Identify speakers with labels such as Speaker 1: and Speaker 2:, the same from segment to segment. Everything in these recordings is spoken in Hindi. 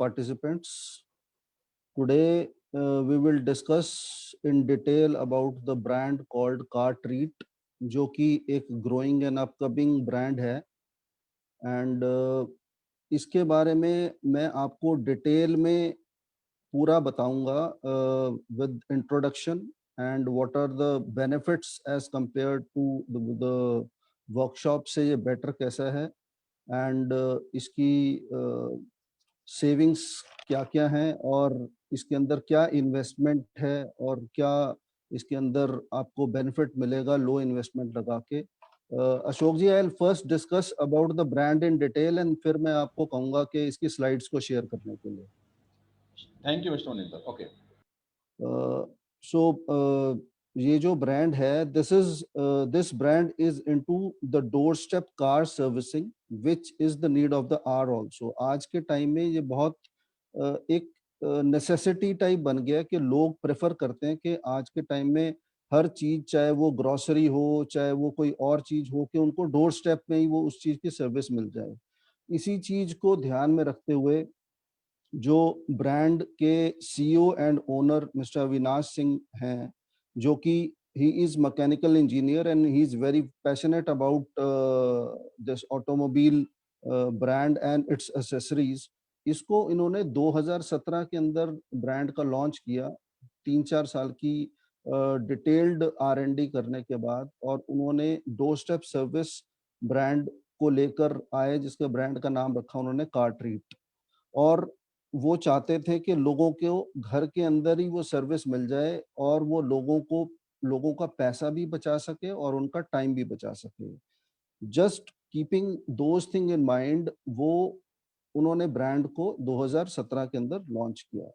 Speaker 1: participants. Today we will discuss in detail about the brand called Car Treat, जो कि एक growing and upcoming brand है. And इसके बारे में मैं आपको डिटेल में पूरा बताऊंगा with introduction and what are the benefits as compared to the workshop से ये better कैसा है and इसकी सेविंग्स क्या क्या हैं और इसके अंदर क्या इन्वेस्टमेंट है और क्या इसके अंदर आपको बेनिफिट मिलेगा लो इन्वेस्टमेंट लगा के. Ashok ji, I will first discuss about the brand in detail and फिर मैं आपको कहूंगा कि इसकी स्लाइड्स को शेयर करने के लिए.
Speaker 2: Thank you mister Maninder. Okay,
Speaker 1: so ये जो ब्रांड है, this brand is into the doorstep car servicing which is the need of the hour also. आज के टाइम में ये बहुत एक नेसेसिटी टाइप बन गया कि लोग प्रेफर करते हैं कि आज के टाइम में हर चीज, चाहे वो ग्रोसरी हो चाहे वो कोई और चीज हो, कि उनको डोर स्टेप में ही वो उस चीज की सर्विस मिल जाए. इसी चीज को ध्यान में रखते हुए जो ब्रांड के CEO and owner mister Avinash Singh हैं, जो कि ही is mechanical engineer and he is very passionate about this automobile brand and it's accessories. इसको इन्होंने 2017 के अंदर ब्रांड का लॉन्च किया, 3-4 साल की डिटेल्ड R&D करने के बाद, और उन्होंने डोर स्टेप सर्विस ब्रांड को लेकर आए, जिसके ब्रांड का नाम रखा उन्होंने कार ट्रीट. और वो चाहते थे कि लोगों को घर के अंदर ही वो सर्विस मिल जाए और वो लोगों का पैसा भी बचा सके और उनका टाइम भी बचा सके. Just keeping those thing in mind, वो उन्होंने ब्रांड को 2017 के अंदर लॉन्च किया.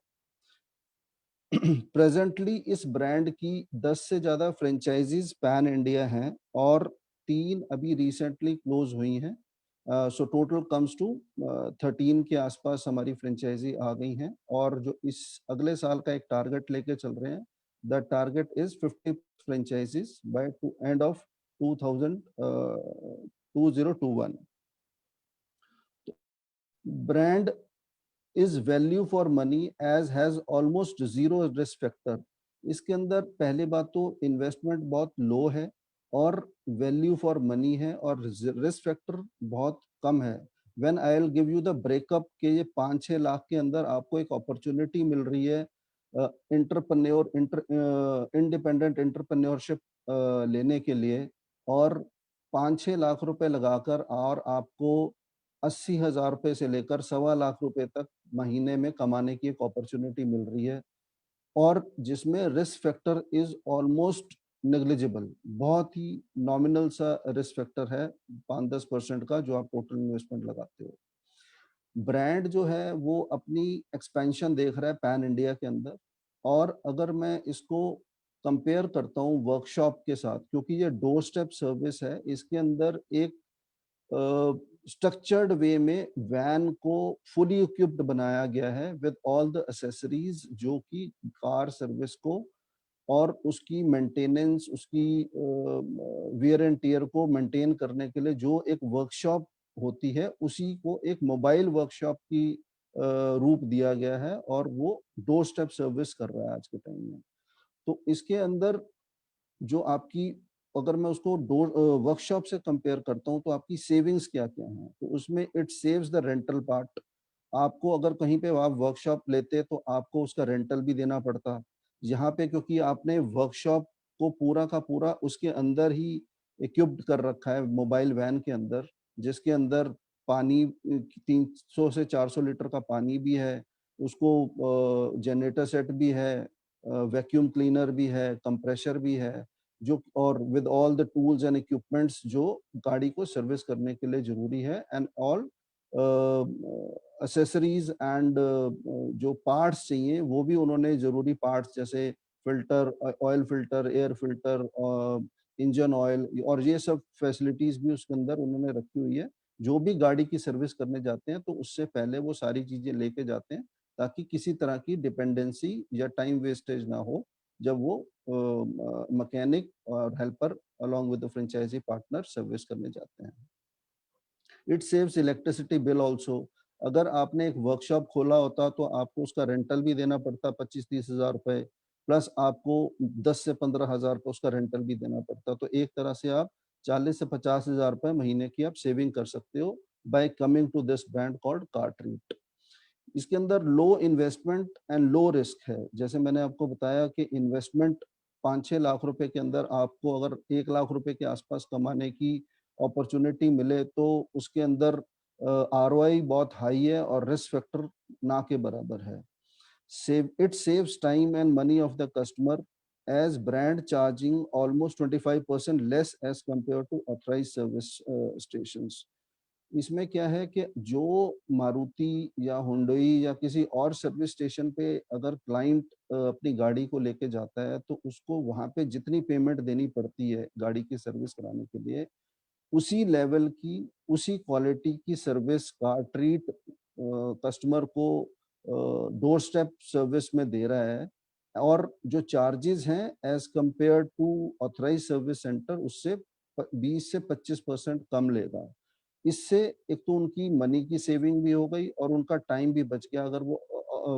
Speaker 1: प्रेजेंटली इस ब्रांड की 10 से ज्यादा फ्रेंचाइजीज पैन इंडिया हैं और 3 अभी रिसेंटली क्लोज हुई हैं. सो टोटल कम्स टू 13 के आसपास हमारी फ्रेंचाइजी आ गई हैं. और जो इस अगले साल का एक टारगेट लेके चल रहे हैं, the target is 50 franchisees by end of 2021. Brand is value for money as has almost zero risk factor. इसके अंदर पहली बात तो इन्वेस्टमेंट बहुत लो है और वैल्यू फॉर मनी है और रिस्क फैक्टर बहुत कम है. When I will give you the breakup के ये 5-6 लाख के अंदर आपको एक अपॉर्चुनिटी मिल रही है इंडिपेंडेंट एंटरप्रेन्योरशिप लेने के लिए, और 5-6 लाख रुपए लगाकर और आपको 80,000 रुपए से लेकर 1.25 लाख रुपए तक महीने में कमाने की एक अपॉर्चुनिटी मिल रही है, और जिसमें risk factor is almost negligible. बहुत ही नॉमिनल सा रिस्क फैक्टर है, 5-10% का, जो आप टोटल इन्वेस्टमेंट लगाते हो. ब्रांड जो है वो अपनी एक्सपेंशन देख रहा है पैन इंडिया के अंदर. और अगर मैं इसको कंपेयर करता हूँ वर्कशॉप के साथ, क्योंकि ये डोर स्टेप सर्विस है, इसके अंदर एक स्ट्रक्चर्ड वे में वैन को फुली इक्विप्ड बनाया गया है विद ऑल द एसेसरीज, जो कि कार सर्विस को और उसकी मेंटेनेंस, उसकी वियर एंड टियर को मेंटेन करने के लिए जो एक वर्कशॉप होती है, उसी को एक मोबाइल वर्कशॉप की रूप दिया गया है, और वो डोर स्टेप सर्विस कर रहा है आज के टाइम में. तो इसके अंदर जो आपकी, अगर मैं उसको डोर वर्कशॉप से कंपेयर करता हूँ, तो आपकी सेविंग्स क्या क्या हैं, तो उसमें it saves the rental part. आपको अगर कहीं पे आप वर्कशॉप लेते तो आपको उसका रेंटल भी देना पड़ता. यहाँ पे क्योंकि आपने वर्कशॉप को पूरा का पूरा उसके अंदर ही इक्विप्ड कर रखा है मोबाइल वैन के अंदर, जिसके अंदर पानी 300 से 400 लीटर का पानी भी है, उसको जनरेटर सेट भी है, वैक्यूम क्लीनर भी है, कंप्रेशर भी है, जो और with all the tools and equipments जो गाड़ी को सर्विस करने के लिए जरूरी है, एंड ऑल एसेसरीज एंड जो पार्ट्स चाहिए वो भी उन्होंने जरूरी पार्ट्स, जैसे filter, oil filter, air filter, engine oil, और ये सब फैसिलिटीज भी उसके अंदर उन्होंने रखी हुई है. जो भी गाड़ी की सर्विस करने जाते हैं तो उससे पहले वो सारी चीजें लेके जाते हैं, ताकि किसी तरह की डिपेंडेंसी या टाइम वेस्टेज ना हो जब वो मैकेनिक और helper along with the franchisee partner service करने जाते हैं. It saves electricity bill also. अगर आपने एक वर्कशॉप खोला होता तो आपको उसका रेंटल भी देना पड़ता 25-30 हज़ार रुपए, प्लस आपको 10 से 15 हज़ार का उसका रेंटल भी देना पड़ता। तो एक तरह से आप 40 से 50 हज़ार रुपए महीने की आप सेविंग कर सकते हो by coming to this brand called car treat. इसके अंदर low investment and low risk है। जैसे मैंने आपको बताया कि इन्वेस्टमेंट 5-6 लाख रुपए के अंदर आपको अगर 1 लाख रुपए के आसपास कमाने की अपॉर्चुनिटी मिले तो उसके अंदर आरओआई बहुत हाई है और रिस्क फैक्टर ना के बराबर है। It saves time and money of the customer as brand charging almost 25% less as compared to authorized service stations. इसमें क्या है कि जो मारुति या हुंडई या किसी और सर्विस स्टेशन पे अगर क्लाइंट अपनी गाड़ी को लेके जाता है तो उसको वहाँ पे जितनी पेमेंट देनी पड़ती है गाड़ी की सर्विस कराने के लिए, उसी लेवल की, उसी क्वालिटी की सर्विस का ट्रीट कस्टमर को डोर स्टेप सर्विस में दे रहा है और जो चार्जेस हैं as compare to authorised service centre उससे 20 से 25% कम लेगा। इससे एक तो उनकी मनी की सेविंग भी हो गई और उनका टाइम भी बच गया। अगर वो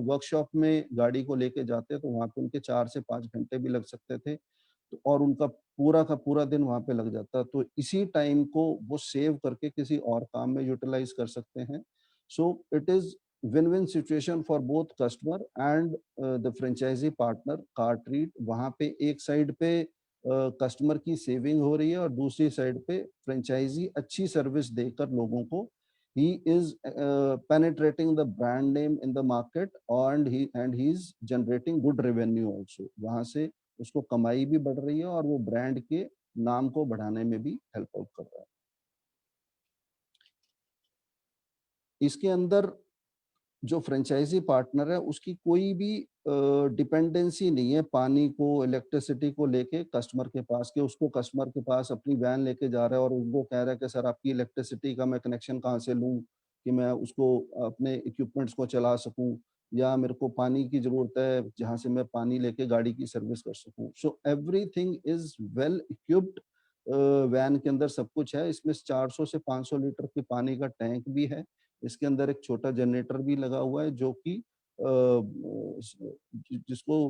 Speaker 1: वर्कशॉप में गाड़ी को लेके जाते तो वहाँ पे उनके 4 से 5 घंटे भी लग सकते थे। तो और उनका पूरा का पूरा दिन वहाँ पे लग जाता। तो इसी टाइम को वो सेव करके किसी और काम में यूटिलाइज़ कर सकते हैं। So it is win win situation for both customer and the franchisee partner car treat. वहाँ पे एक साइड पे कस्टमर की सेविंग हो रही है और दूसरी साइड पे फ्रेंचाइज़ी अच्छी सर्विस देकर लोगों को he is penetrating the brand name in the market and he is generating good revenue also. वहाँ से उसको कमाई भी बढ़ रही है और वो ब्रांड के नाम को बढ़ाने में भी हेल्प आउट कर रहा है। इसके अंदर जो फ्रेंचाइजी पार्टनर है उसकी कोई भी डिपेंडेंसी नहीं है पानी को, इलेक्ट्रिसिटी को लेके कस्टमर के पास कि उसको कस्टमर के पास अपनी वैन लेके जा रहा है और वो कह रहा है कि सर आपकी इलेक्ट्रिसिटी का मैं कनेक्शन कहाँ से लूँ कि मैं उसको अपने इक्विपमेंट्स को चला सकूँ या मेरे को पानी की ज़रूरत है जहाँ से मैं पानी लेके गाड़ी की सर्विस कर सकूँ। So everything is well equipped. Van के अंदर सब कुछ है। इसमें 400 से 500 लीटर की पानी का टैंक भी है। इसके अंदर एक छोटा जनरेटर भी लगा हुआ है जो कि जिसको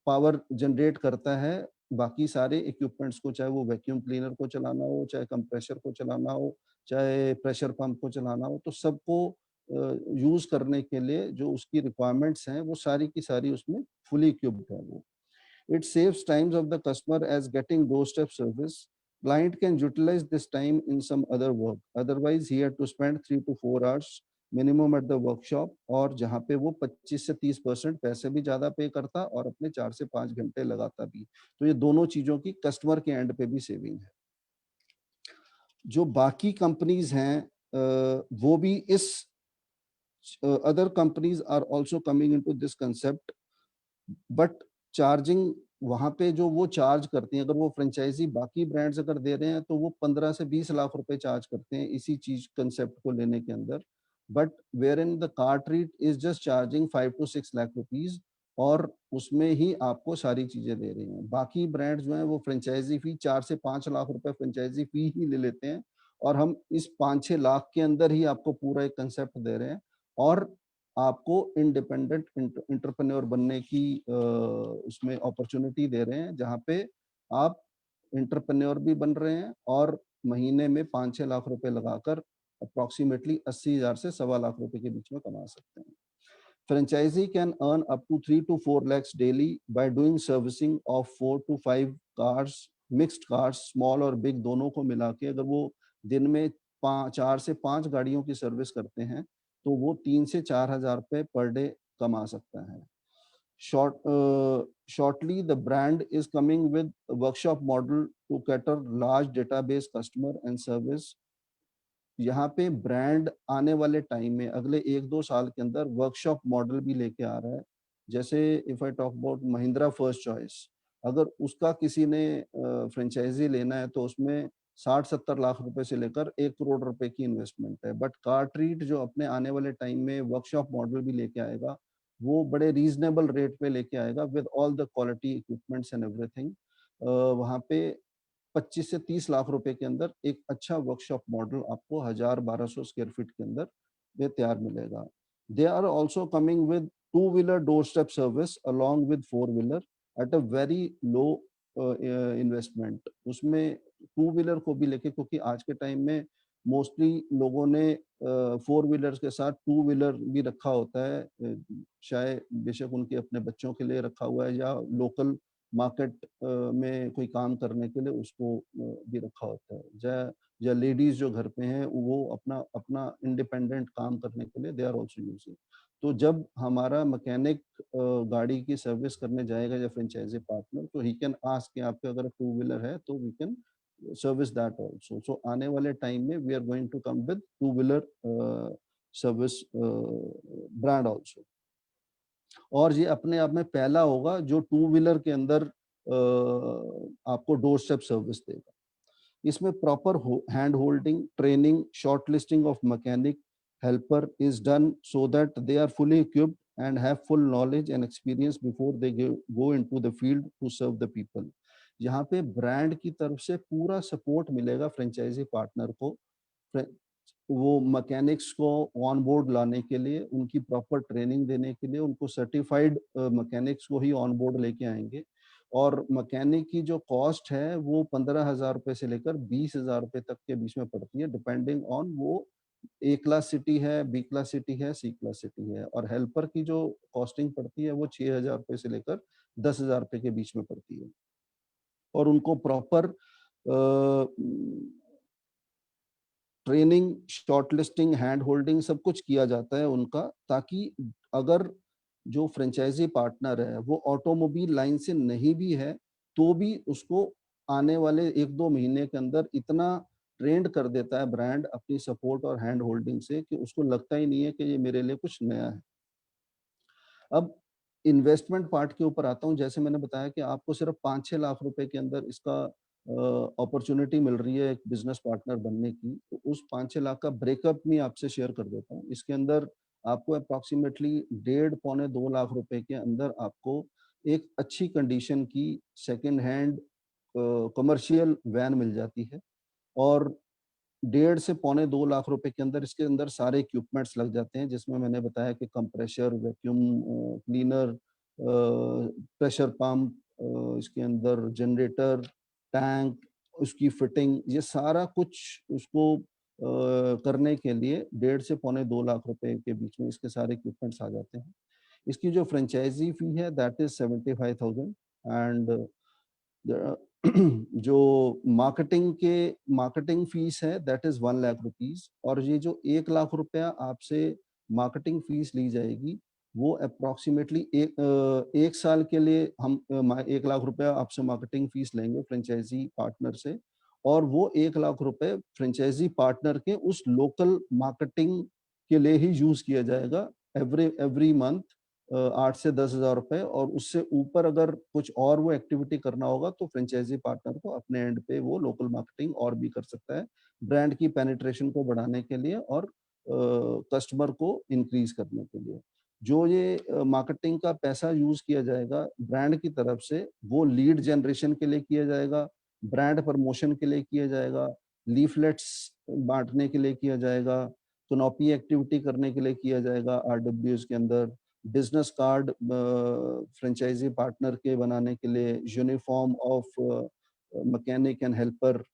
Speaker 1: पावर जनरेट करता है बाकी सारे इक्विपमेंट्स को, चाहे वो वैक्यूम क्लीनर को चलाना हो, चाहे कंप्रेसर को चलाना हो, चाहे प्रेशर पंप को चलाना हो, तो सबको यूज़ करने के लिए जो उसकी रिक्वायरमेंट्स हैं वो सारी की सारी उसमें फुली इक्विप्ड है वो। It saves times of the customer as getting doorstep service. Client can utilize this time in some other work. Otherwise, he had to spend 3 to 4 hours minimum at the workshop और जहाँ पे वो 25 से 30% पैसे भी ज़्यादा पे करता और अपने 4 से 5 घंटे लगाता भी। तो ये दोनों चीज़ों की कस्टमर के एंड पे भी सेविंग है। जो बाकी कंपनीज हैं वो भी इस other companies are also coming into this concept but charging वहाँ पे जो वो चार्ज करती हैं, अगर वो फ्रेंचाइज़ी बाकी ब्रांड्स अगर दे रहे हैं, तो वो 15 से 20 लाख रुपए चार्ज करते हैं इसी चीज़ कांसेप्ट को लेने के अंदर। But wherein the car treat is just charging 5 to 6 lakh rupees और उसमें ही आपको सारी चीज़ें दे रही हैं। बाकी ब्रांड्स जो हैं वो फ्रेंचाइज़ी फ़ी 4 से 5 लाख रुपए फ्रेंचाइज़ी फ़ी ही ले लेते हैं और हम इस 5-6 लाख के अंदर ही आपको पूरा एक कांसेप्ट दे रहे हैं और आपको इंडिपेंडेंट एंटरप्रेन्योर बनने की उसमें अपॉर्चुनिटी दे रहे हैं जहाँ पे आप एंटरप्रेन्योर भी बन रहे हैं और महीने में 5-6 लाख रुपए लगाकर अप्रॉक्सीमेटली 80,000 से सवा लाख रुपए के बीच में कमा सकते हैं। Franchisee can earn up to 3 to 4 lakhs daily by doing servicing of 4 to 5 cars, mixed cars, small और big दोनों को मिला के अगर वो दिन में 4 से 5 गाड़ियों की सर्विस करते हैं, तो वो 3 से 4,000 रुपए पर डे कमा सकता है। Shortly, the brand is coming with a workshop model to cater large database customer and service यहाँ पे ब्रांड आने वाले टाइम में अगले 1-2 साल के अंदर वर्कशॉप मॉडल भी लेके आ रहा है। जैसे if I talk about Mahindra first choice, अगर उसका किसी ने फ्रेंचाइज़ी लेना है तो उसमें 60-70 लाख रुपए से लेकर 1 करोड़ रुपए की इन्वेस्टमेंट है। बट कार-ट्रीट जो अपने आने वाले टाइम में वर्कशॉप मॉडल भी लेके आएगा, वो बड़े रीज़नेबल रेट पे लेके आएगा with all the quality equipments and everything. वहाँ पे 25 से 30 लाख रुपए के अंदर एक अच्छा वर्कशॉप मॉडल आपको 1000-1200 स्क्वायर फीट के अंदर में तैयार मिलेगा। They are also coming with two wheeler door step service along with four wheeler at a very low investment. उसमें टू व्हीलर को भी लेके, क्योंकि आज के टाइम में मोस्टली लोगों ने फोर व्हीलर्स के साथ टू व्हीलर भी रखा होता है, चाहे बेशक उनके अपने बच्चों के लिए रखा हुआ है या लोकल मार्केट में कोई काम करने के लिए उसको भी रखा होता है, या लेडीज जो घर पे हैं वो अपना अपना इंडिपेंडेंट काम करने के लिए दे आर ऑल्सो यूजिंग। तो जब हमारा मैकेनिक गाड़ी की सर्विस करने जाएगा या फ्रेंचाइजी पार्टनर, तो ही कैन आस्क कि आपके अगर टू व्हीलर है तो we can service that also. So आने वाले टाइम में we are going to come with two wheeler service brand also. और ये अपने आप में पहला होगा जो टू व्हीलर के अंदर आपको डोर स्टेप सर्विस देगा। इसमें proper hand holding, training, short listing of mechanic helper is done so that they are fully equipped and have full knowledge and experience before they go into the field to serve the people. यहाँ पे ब्रांड की तरफ से पूरा सपोर्ट मिलेगा फ्रेंचाइजी पार्टनर को, वो मैकेनिक्स को ऑन बोर्ड लाने के लिए, उनकी प्रॉपर ट्रेनिंग देने के लिए, उनको सर्टिफाइड मैकेनिक्स को ही ऑन बोर्ड लेके आएंगे। और मैकेनिक की जो कॉस्ट है वो 15,000 रुपए से लेकर 20,000 रुपए तक के बीच में पड़ती है, डिपेंडिंग ऑन वो ए क्लास सिटी है, बी क्लास सिटी है, सी क्लास सिटी है। और हेल्पर की जो कॉस्टिंग पड़ती है वो 6,000 रुपए से लेकर 10,000 रुपए के बीच में पड़ती है। और उनको proper training, short listing, hand holding सब कुछ किया जाता है उनका, ताकि अगर जो फ्रेंचाइजी पार्टनर है वो ऑटोमोबाइल लाइन से नहीं भी है तो भी उसको आने वाले 1-2 महीने के अंदर इतना ट्रेंड कर देता है ब्रांड अपनी सपोर्ट और हैंड होल्डिंग से कि उसको लगता ही नहीं है कि ये मेरे लिए कुछ नया है। अब इन्वेस्टमेंट पार्ट के ऊपर आता हूँ। जैसे मैंने बताया कि आपको सिर्फ 5-6 लाख रुपए के अंदर इसका अपॉर्चुनिटी मिल रही है एक बिजनेस पार्टनर बनने की, तो उस 5-6 लाख का ब्रेकअप मैं आपसे शेयर कर देता हूँ। इसके अंदर आपको अप्रॉक्सीमेटली 1.5 पौने 2 लाख रुपए के अंदर आपको एक अच्छी कंडीशन की सेकंड हैंड कमर्शियल वैन मिल जाती है। और 1.5 से 2.25 लाख रुपए के अंदर इसके अंदर सारे इक्विपमेंट्स लग जाते हैं, जिसमें मैंने बताया कि compressor, vacuum cleaner, pressure pump, इसके अंदर जनरेटर, टैंक, उसकी फिटिंग, ये सारा कुछ उसको करने के लिए 1.5 से 2.25 लाख रुपए के बीच में इसके सारे इक्विपमेंट्स आ जाते हैं। इसकी जो फ्रेंचाइजी फी है दैट इज 75,000। एंड जो मार्केटिंग फीस है दैट इज 1 लाख रुपीज। और ये जो 1 लाख रुपया आपसे मार्केटिंग फीस ली जाएगी वो अप्रोक्सीमेटली एक साल के लिए हम 1 लाख रुपया आपसे मार्केटिंग फीस लेंगे फ्रेंचाइजी पार्टनर से। और वो 1 लाख रुपए फ्रेंचाइजी पार्टनर के उस लोकल मार्केटिंग के लिए ही यूज किया जाएगा एवरी मंथ 8 से 10 हज़ार रुपए। और उससे ऊपर अगर कुछ और वो एक्टिविटी करना होगा तो फ्रेंचाइजी पार्टनर को अपने एंड पे वो लोकल मार्केटिंग और भी कर सकता है, ब्रांड की पेनिट्रेशन को बढ़ाने के लिए और कस्टमर को इंक्रीज करने के लिए। जो ये मार्केटिंग का पैसा यूज किया जाएगा ब्रांड की तरफ से, वो लीड जनरेशन के लिए किया जाएगा, ब्रांड प्रमोशन के लिए किया जाएगा, लीफलेट्स बांटने के लिए किया जाएगा, कनॉपी एक्टिविटी करने के लिए किया जाएगा आरडब्ल्यूएस के अंदर, बिजनेस कार्ड फ्रेंचाइजी पार्टनर के बनाने के लिए, uniform of mechanic and helper,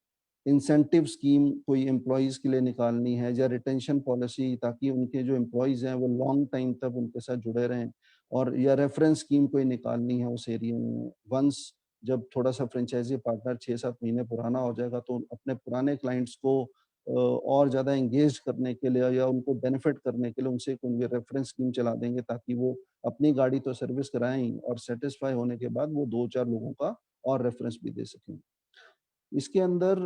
Speaker 1: incentive scheme कोई एम्प्लॉइज के लिए निकालनी है, या रिटेंशन पॉलिसी ताकि उनके जो एम्प्लॉइज हैं वो लॉन्ग टाइम तक उनके साथ जुड़े रहें, और या रेफरेंस स्कीम कोई निकालनी है उस एरिया में। वंस जब थोड़ा सा फ्रेंचाइजी पार्टनर 6-7 महीने पुराना हो जाएगा तो अपने पुराने क्लाइंट्स को और ज़्यादा एंगेज करने के लिए या उनको बेनिफिट करने के लिए उनसे कोई रेफरेंस स्कीम चला देंगे, ताकि वो अपनी गाड़ी तो सर्विस कराएं ही और सेटिस्फाई होने के बाद वो 2-4 लोगों का और रेफरेंस भी दे सकें। इसके अंदर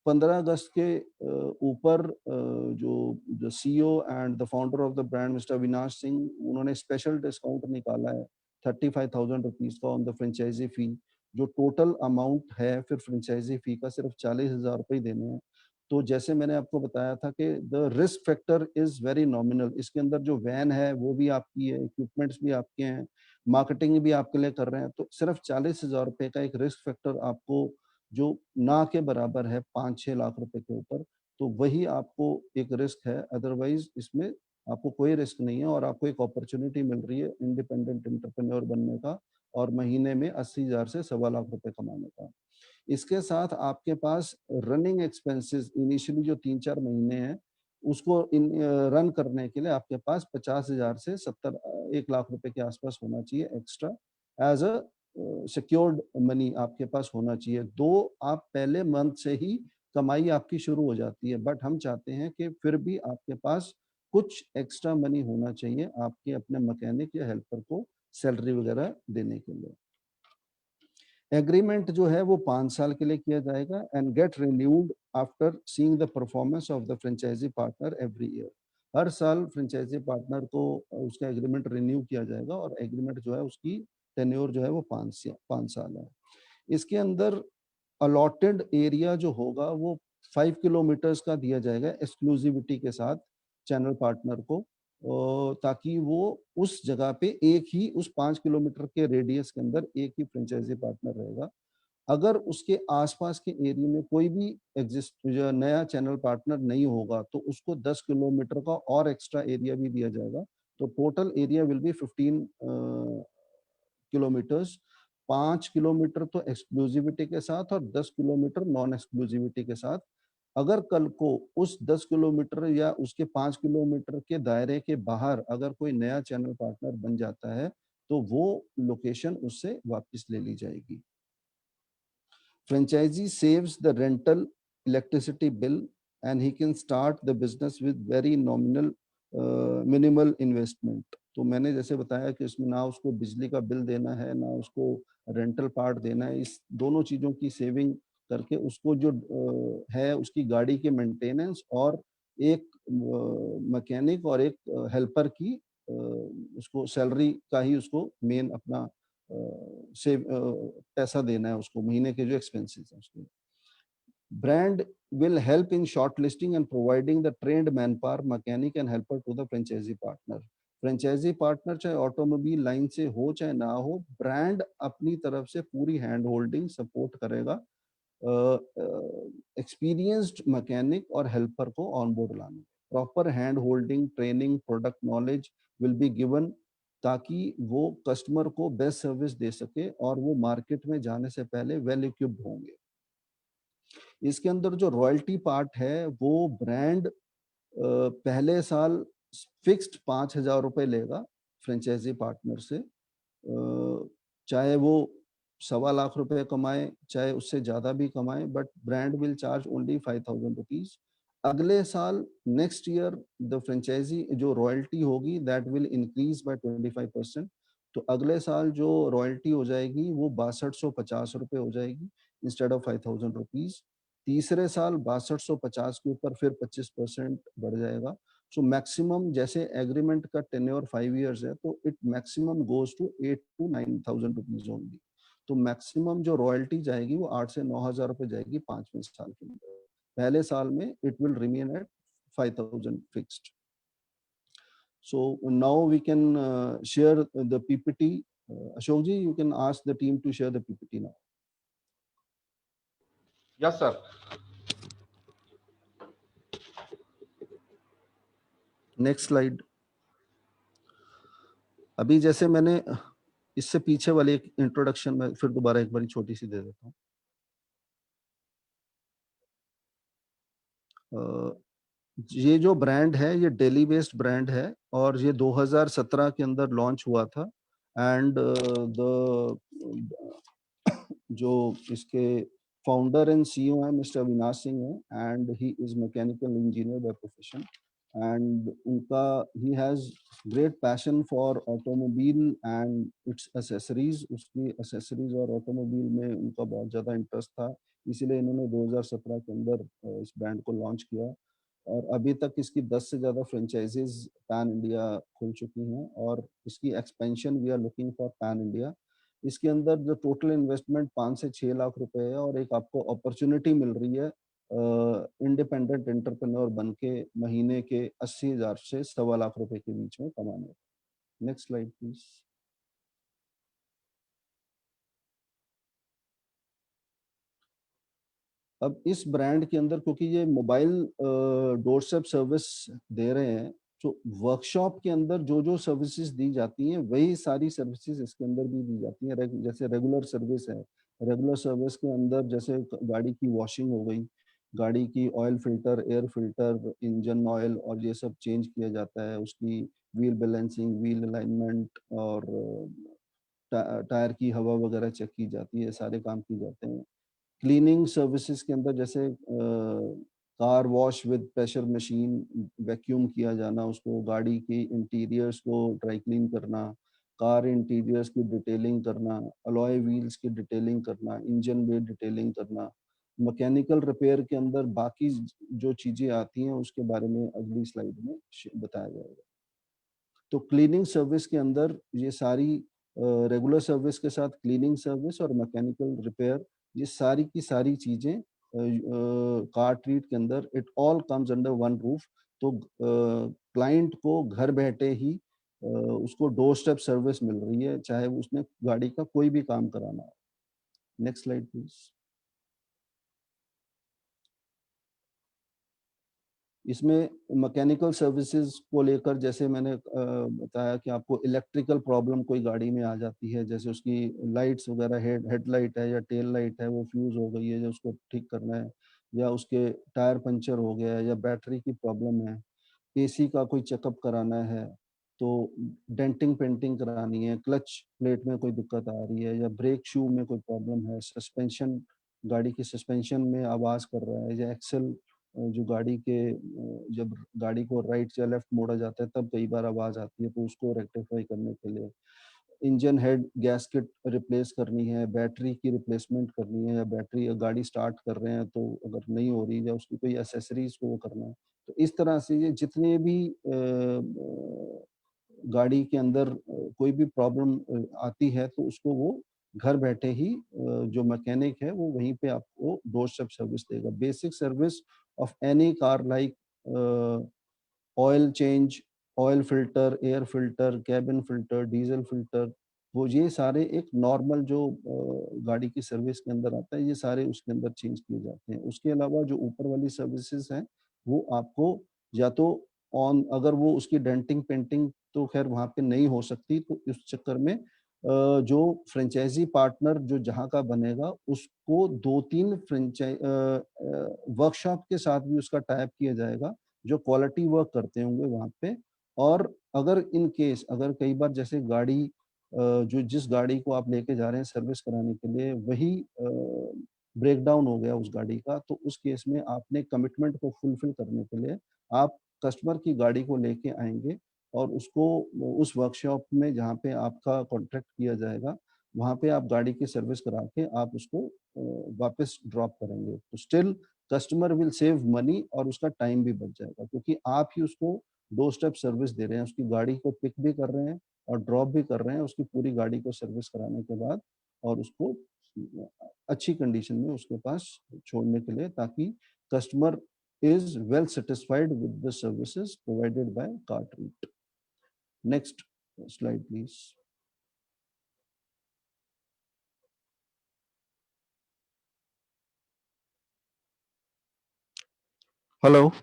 Speaker 1: 15 अगस्त के ऊपर जो CEO and the founder of the brand mister Avinash Singh, उन्होंने स्पेशल डिस्काउंट निकाला है 35,000 रुपीज का ऑन द फ्रेंचाइजी फी। जो टोटल अमाउंट है फिर फ्रेंचाइजी फी का सिर्फ 40,000 रुपये ही देने हैं। तो जैसे मैंने आपको बताया था कि the risk factor is very nominal. इसके अंदर जो वैन है वो भी आपकी है, इक्विपमेंट्स भी आपके हैं, मार्केटिंग भी आपके लिए कर रहे हैं, तो सिर्फ 40,000 रुपये का एक रिस्क फैक्टर आपको जो ना के बराबर है 5-6 लाख रुपए के ऊपर, तो वही आपको एक रिस्क है, अदरवाइज इसमें आपको कोई रिस्क नहीं है और आपको एक अपॉर्चुनिटी मिल रही है इंडिपेंडेंट एंटरप्रेन्योर बनने का और महीने में 80,000 से 1.25 लाख रुपए कमाने का। इसके साथ आपके पास रनिंग एक्सपेंसेस इनिशियली जो 3-4 महीने हैं उसको रन करने के लिए आपके पास 50,000 से 1 लाख रुपए के आसपास होना चाहिए extra as a secured money आपके पास होना चाहिए। दो आप पहले मंथ से ही कमाई आपकी शुरू हो जाती है, बट हम चाहते हैं कि फिर भी आपके पास कुछ एक्स्ट्रा मनी होना चाहिए आपके अपने मैकेनिक या हेल्पर को सैलरी वगैरह देने के लिए। एग्रीमेंट जो है वो 5 साल के लिए किया जाएगा and get renewed after seeing the performance of the franchisee partner every year. हर साल फ्रेंचाइजी पार्टनर को उसका एग्रीमेंट रिन्यू किया जाएगा और एग्रीमेंट जो है उसकी टेन्योर जो है वो 5 साल है। इसके अंदर अलॉटेड एरिया जो होगा वो 5 किलोमीटर्स का दिया जाएगा एक्सक्लूसिविटी के साथ चैनल पार्टनर को, ताकि वो उस जगह पे एक ही उस 5 किलोमीटर के रेडियस के अंदर एक ही फ्रेंचाइजी पार्टनर रहेगा। अगर उसके आसपास के एरिया में कोई भी एग्जिस्ट जो नया चैनल पार्टनर नहीं होगा तो उसको 10 किलोमीटर का और एक्स्ट्रा एरिया भी दिया जाएगा। तो total area will be 15 kilometres. 5 kilometre तो एक्सक्लूसिविटी के साथ और 10 किलोमीटर नॉन एक्सक्लूसिविटी के साथ। अगर कल को उस 10 किलोमीटर या उसके 5 किलोमीटर के दायरे के बाहर अगर कोई नया चैनल पार्टनर बन जाता है तो वो लोकेशन उससे वापस ले ली जाएगी। Franchisee saves the rental electricity bill and he can start the business with very nominal minimal investment। तो मैंने जैसे बताया कि इसमें ना उसको बिजली का बिल देना है ना उसको रेंटल पार्ट देना है। इस दोनों चीजों की सेविंग करके उसको जो है उसकी गाड़ी के मेंटेनेंस और एक मैकेनिक और एक हेल्पर की उसको सैलरी का ही उसको मेन अपना से पैसा देना है उसको महीने के जो एक्सपेंसेस हैं उसके। Brand will help in shortlisting and providing the trained manpower, mechanic and helper to the franchisee partner। Franchise partner चाहे ऑटोमोबाइल लाइन से हो चाहे ना हो, ब्रांड अपनी तरफ से पूरी हैंड होल्डिंग सपोर्ट करेगा एक्सपीरियंस्ड मैकेनिक और हेल्पर को ऑन बोर्ड लाने। Proper hand holding training product knowledge will be given ताकि वो कस्टमर को बेस्ट सर्विस दे सके और वो मार्केट में जाने से पहले वेल इक्विप्ड होंगे। इसके अंदर जो रॉयल्टी पार्ट है वो ब्रांड पहले साल फिक्स्ड 5,000 रुपए लेगा फ्रेंचाइजी पार्टनर से, चाहे वो 1.25 लाख रुपए कमाए चाहे उससे ज्यादा भी कमाए, but brand will charge only 5,000 rupees. अगले साल नेक्स्ट ईयर द फ्रेंचाइजी जो रॉयल्टी होगी दैट विल इंक्रीज बाय 25%। तो अगले साल जो रॉयल्टी हो जाएगी वो 6250 रुपए हो जाएगी इंस्टेड ऑफ 5,000 रुपीज। तीसरे साल 6250 के ऊपर फिर 25% बढ़ जाएगा। सो मैक्सिमम जैसे एग्रीमेंट का टेन्योर 5 इयर्स है तो it maximum goes to 8 to 9,000 rupees only. तो मैक्सिमम जो रॉयल्टी जाएगी वो 8 से 9 हजार रुपए जाएगी 5वें साल के अंदर। पहले साल में it will remain at 5,000 fixed. So now we can share the PPT. Ashok ji, you can ask the team to share the PPT now.
Speaker 2: Yes, sir.
Speaker 1: Next slide. अभी जैसे मैंने इससे पीछे वाली एक इंट्रोडक्शन में फिर दोबारा एक बारी छोटी सी दे देता हूँ। ये जो ब्रांड है ये दिल्ली बेस्ड ब्रांड है और ये 2017 के अंदर लॉन्च हुआ था एंड द जो इसके फाउंडर एंड सीईओ हैं मिस्टर अविनाश सिंह हैं and he is mechanical engineer by profession and उनका he has great passion for automobile and its accessories. उसकी एसेसरीज और ऑटोमोबाइल में उनका बहुत ज़्यादा इंटरेस्ट था, इसीलिए इन्होंने 2017 के अंदर इस ब्रांड को लॉन्च किया और अभी तक इसकी 10 से ज़्यादा फ्रेंचाइजीज पैन इंडिया खुल चुकी हैं और इसकी expansion we are looking for pan India. इसके अंदर जो टोटल इन्वेस्टमेंट 5 से 6 लाख रुपए है और एक आपको अपॉर्चुनिटी मिल रही है इंडिपेंडेंट एंटरप्रेन्योर बन के महीने के 80,000 से 1.25 लाख रुपए के बीच में कमाने। Next slide please. अब इस ब्रांड के अंदर क्योंकि ये मोबाइल डोर स्टेप सर्विस दे रहे हैं, तो वर्कशॉप के अंदर जो जो सर्विसेज दी जाती हैं वही सारी सर्विसेज इसके अंदर भी दी जाती हैं। जैसे रेगुलर सर्विस है, रेगुलर सर्विस के अंदर जैसे गाड़ी की वॉशिंग हो गई, गाड़ी की oil filter, air filter, engine oil और ये सब चेंज किया जाता है, उसकी व्हील बैलेंसिंग, व्हील अलाइनमेंट और टायर की हवा वगैरह चेक की जाती है, सारे काम किए जाते हैं। क्लीनिंग सर्विसेज के अंदर जैसे car wash with pressure machine, vacuum किया जाना उसको, गाड़ी की इंटीरियर्स को ड्राई क्लीन करना, कार इंटीरियर्स की डिटेलिंग करना, अलॉय व्हील्स की डिटेलिंग करना, इंजन में डिटेलिंग करना। मैकेनिकल रिपेयर के अंदर बाकी जो चीजें आती हैं उसके बारे में अगली स्लाइड में बताया जाएगा। तो क्लीनिंग सर्विस के अंदर ये सारी रेगुलर सर्विस के साथ क्लीनिंग सर्विस और मैकेनिकल रिपेयर, ये सारी की सारी चीजें कार ट्रीट के अंदर it all comes under one roof. तो क्लाइंट को घर बैठे ही उसको डोर स्टेप सर्विस मिल रही है, चाहे उसने गाड़ी का कोई भी काम कराना हो। Next slide please. इसमें मैकेनिकल सर्विसेज को लेकर जैसे मैंने बताया कि आपको इलेक्ट्रिकल प्रॉब्लम कोई गाड़ी में आ जाती है, जैसे उसकी लाइट्स वगैरह, हेडलाइट है या टेल लाइट है वो फ्यूज हो गई है, या उसको ठीक करना है, या उसके टायर पंचर हो गया है, या बैटरी की प्रॉब्लम है, एसी का कोई चेकअप कराना है, तो डेंटिंग पेंटिंग करानी है, क्लच प्लेट में कोई दिक्कत आ रही है, या ब्रेक शू में कोई प्रॉब्लम है, सस्पेंशन, गाड़ी की सस्पेंशन में आवाज कर रहा है, या एक्सेल जो गाड़ी के जब गाड़ी को राइट या लेफ्ट मोड़ा जाता है तब कई बार आवाज आती है, तो उसको रेक्टिफाई करने के लिए इंजन हेड गैस्केट रिप्लेस करनी है, बैटरी की रिप्लेसमेंट करनी है, या बैटरी गाड़ी स्टार्ट कर रहे हैं तो अगर नहीं हो रही या उसकी कोई एसेसरीज को वो करना है। तो इस तरह से ये जितने भी गाड़ी के अंदर कोई भी प्रॉब्लम आती है तो उसको वो घर बैठे ही जो मैकेनिक है वो वहीं पे आपको डोर स्टेप सर्विस देगा। Basic service of any car like oil change, oil filter, air filter, cabin filter, diesel filter, वो ये सारे एक नॉर्मल जो गाड़ी की सर्विस के अंदर आता है, ये सारे उसके अंदर चेंज किए जाते हैं। उसके अलावा जो ऊपर वाली सर्विसेज हैं, वो आपको या तो ऑन, अगर वो उसकी डेंटिंग पेंटिंग तो खैर वहाँ पे नहीं हो सकती, तो इस चक्कर में जो फ्रेंचाइजी पार्टनर जो जहाँ का बनेगा उसको 2-3 वर्कशॉप के साथ भी उसका टाई अप किया जाएगा जो क्वालिटी वर्क करते होंगे वहाँ पे। और अगर इन केस अगर कई बार जैसे गाड़ी जो जिस गाड़ी को आप लेके जा रहे हैं सर्विस कराने के लिए वही ब्रेक डाउन हो गया उस गाड़ी का, तो उस केस में आपने कमिटमेंट को फुलफिल करने के लिए आप कस्टमर की गाड़ी को लेके आएंगे और उसको उस वर्कशॉप में जहाँ पे आपका कॉन्ट्रैक्ट किया जाएगा वहाँ पे आप गाड़ी की सर्विस करा के आप उसको वापस ड्रॉप करेंगे। तो still customer will save money और उसका टाइम भी बच जाएगा, क्योंकि आप ही उसको डोर स्टेप सर्विस दे रहे हैं, उसकी गाड़ी को पिक भी कर रहे हैं और ड्रॉप भी कर रहे हैं उसकी पूरी गाड़ी को सर्विस कराने के बाद, और उसको अच्छी कंडीशन में उसके पास छोड़ने के लिए, ताकि customer is well satisfied with the services provided by Cartreat. Next slide, please. Hello.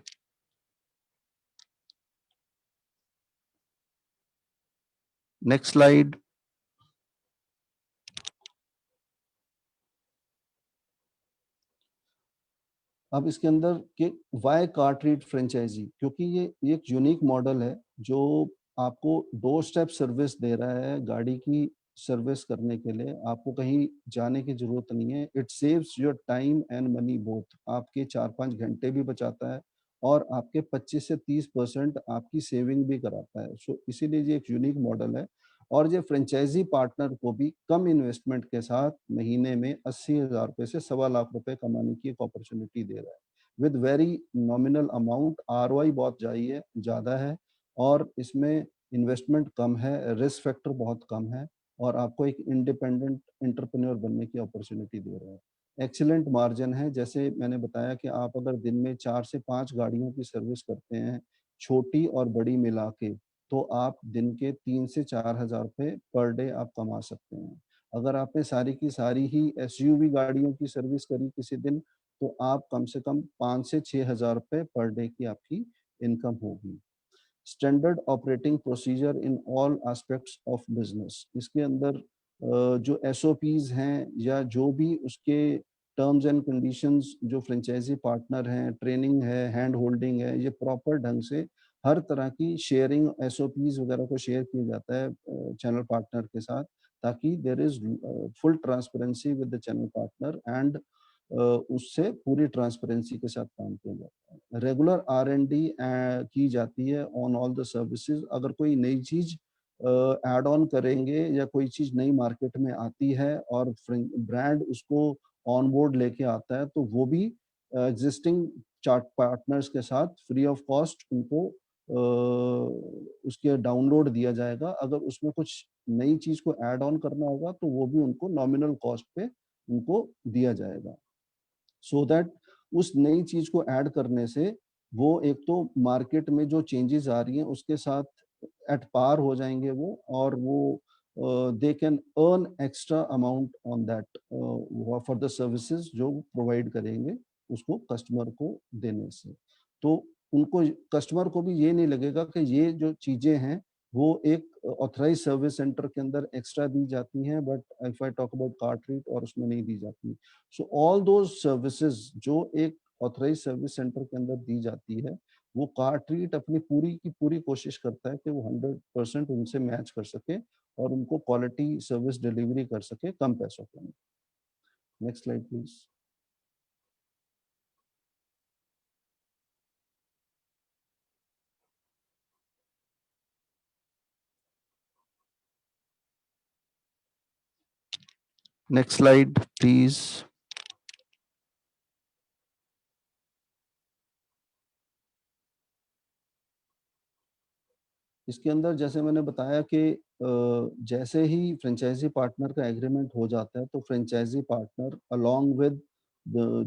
Speaker 1: Next slide. अब इसके अंदर कि वाई कार्ट्रीट फ्रेंचाइजी, क्योंकि ये एक यूनिक मॉडल है जो आपको डोर स्टेप सर्विस दे रहा है। गाड़ी की सर्विस करने के लिए आपको कहीं जाने की जरूरत नहीं है। It saves your time and money both. आपके 4-5 घंटे भी बचाता है और आपके 25 से 30% आपकी सेविंग भी कराता है। सो इसीलिए ये एक यूनिक मॉडल है और ये फ्रेंचाइजी पार्टनर को भी कम इन्वेस्टमेंट के साथ महीने में 80,000 रुपए से 1.25 लाख कमाने की एक अपॉर्चुनिटी दे रहा है with very nominal amount. ROI बहुत ज़्यादा है और इसमें इन्वेस्टमेंट कम है, रिस्क फैक्टर बहुत कम है और आपको एक इंडिपेंडेंट एंटरप्रेन्योर बनने की अपॉर्चुनिटी दे रहा है। एक्सीलेंट मार्जिन है। जैसे मैंने बताया कि आप अगर दिन में 4 से 5 गाड़ियों की सर्विस करते हैं, छोटी और बड़ी मिला के, तो आप दिन के 3 से 4,000 रुपए पर डे आप कमा सकते हैं। अगर आपने सारी की सारी ही एसयूवी गाड़ियों की सर्विस करी किसी दिन, तो आप कम से कम 5 से 6,000 रुपए पर डे की आपकी इनकम होगी। Standard operating procedure in all aspects of business, इसके अंदर जो एसओपीज हैं या जो भी उसके टर्म्स एंड कंडीशंस जो फ्रेंचाइजी पार्टनर हैं, ट्रेनिंग है, हैंड होल्डिंग है, ये प्रॉपर ढंग से हर तरह की शेयरिंग एसओपीज वगैरह को शेयर किया जाता है चैनल पार्टनर के साथ, ताकि there is full transparency with the channel partner and उससे पूरी ट्रांसपेरेंसी के साथ काम किया जाता है। रेगुलर R&D की जाती है ऑन ऑल द सर्विसेज। अगर कोई नई चीज ऐड ऑन करेंगे या कोई चीज नई मार्केट में आती है और ब्रांड उसको ऑन बोर्ड लेके आता है, तो वो भी एग्जिस्टिंग चार्ट पार्टनर्स के साथ फ्री ऑफ कॉस्ट उनको उसके डाउनलोड दिया जाएगा। अगर उसमें कुछ नई चीज को ऐड ऑन करना होगा तो वो भी उनको नॉमिनल कॉस्ट पे उनको दिया जाएगा, सो दैट उस नई चीज को ऐड करने से वो एक तो मार्केट में जो चेंजेस आ रही हैं उसके साथ एट पार हो जाएंगे वो, और वो they can earn extra amount on that for the services जो प्रोवाइड करेंगे उसको कस्टमर को देने से। तो उनको, कस्टमर को भी ये नहीं लगेगा कि ये जो चीजें हैं वो एक ऑथराइज सर्विस सेंटर के अंदर एक्स्ट्रा दी जाती हैं, but if I talk about car treat और उसमें नहीं दी जाती। सो ऑल दोज सर्विसेज जो एक ऑथराइज सर्विस सेंटर के अंदर दी जाती है, वो कार ट्रीट अपनी पूरी की पूरी कोशिश करता है कि वो 100% उनसे मैच कर सके और उनको क्वालिटी सर्विस डिलीवरी कर सके कम पैसों के अंदर। Next slide please. Next slide please. इसके अंदर जैसे मैंने बताया कि जैसे ही फ्रेंचाइजी पार्टनर का एग्रीमेंट हो जाता है तो फ्रेंचाइजी पार्टनर अलोंग विद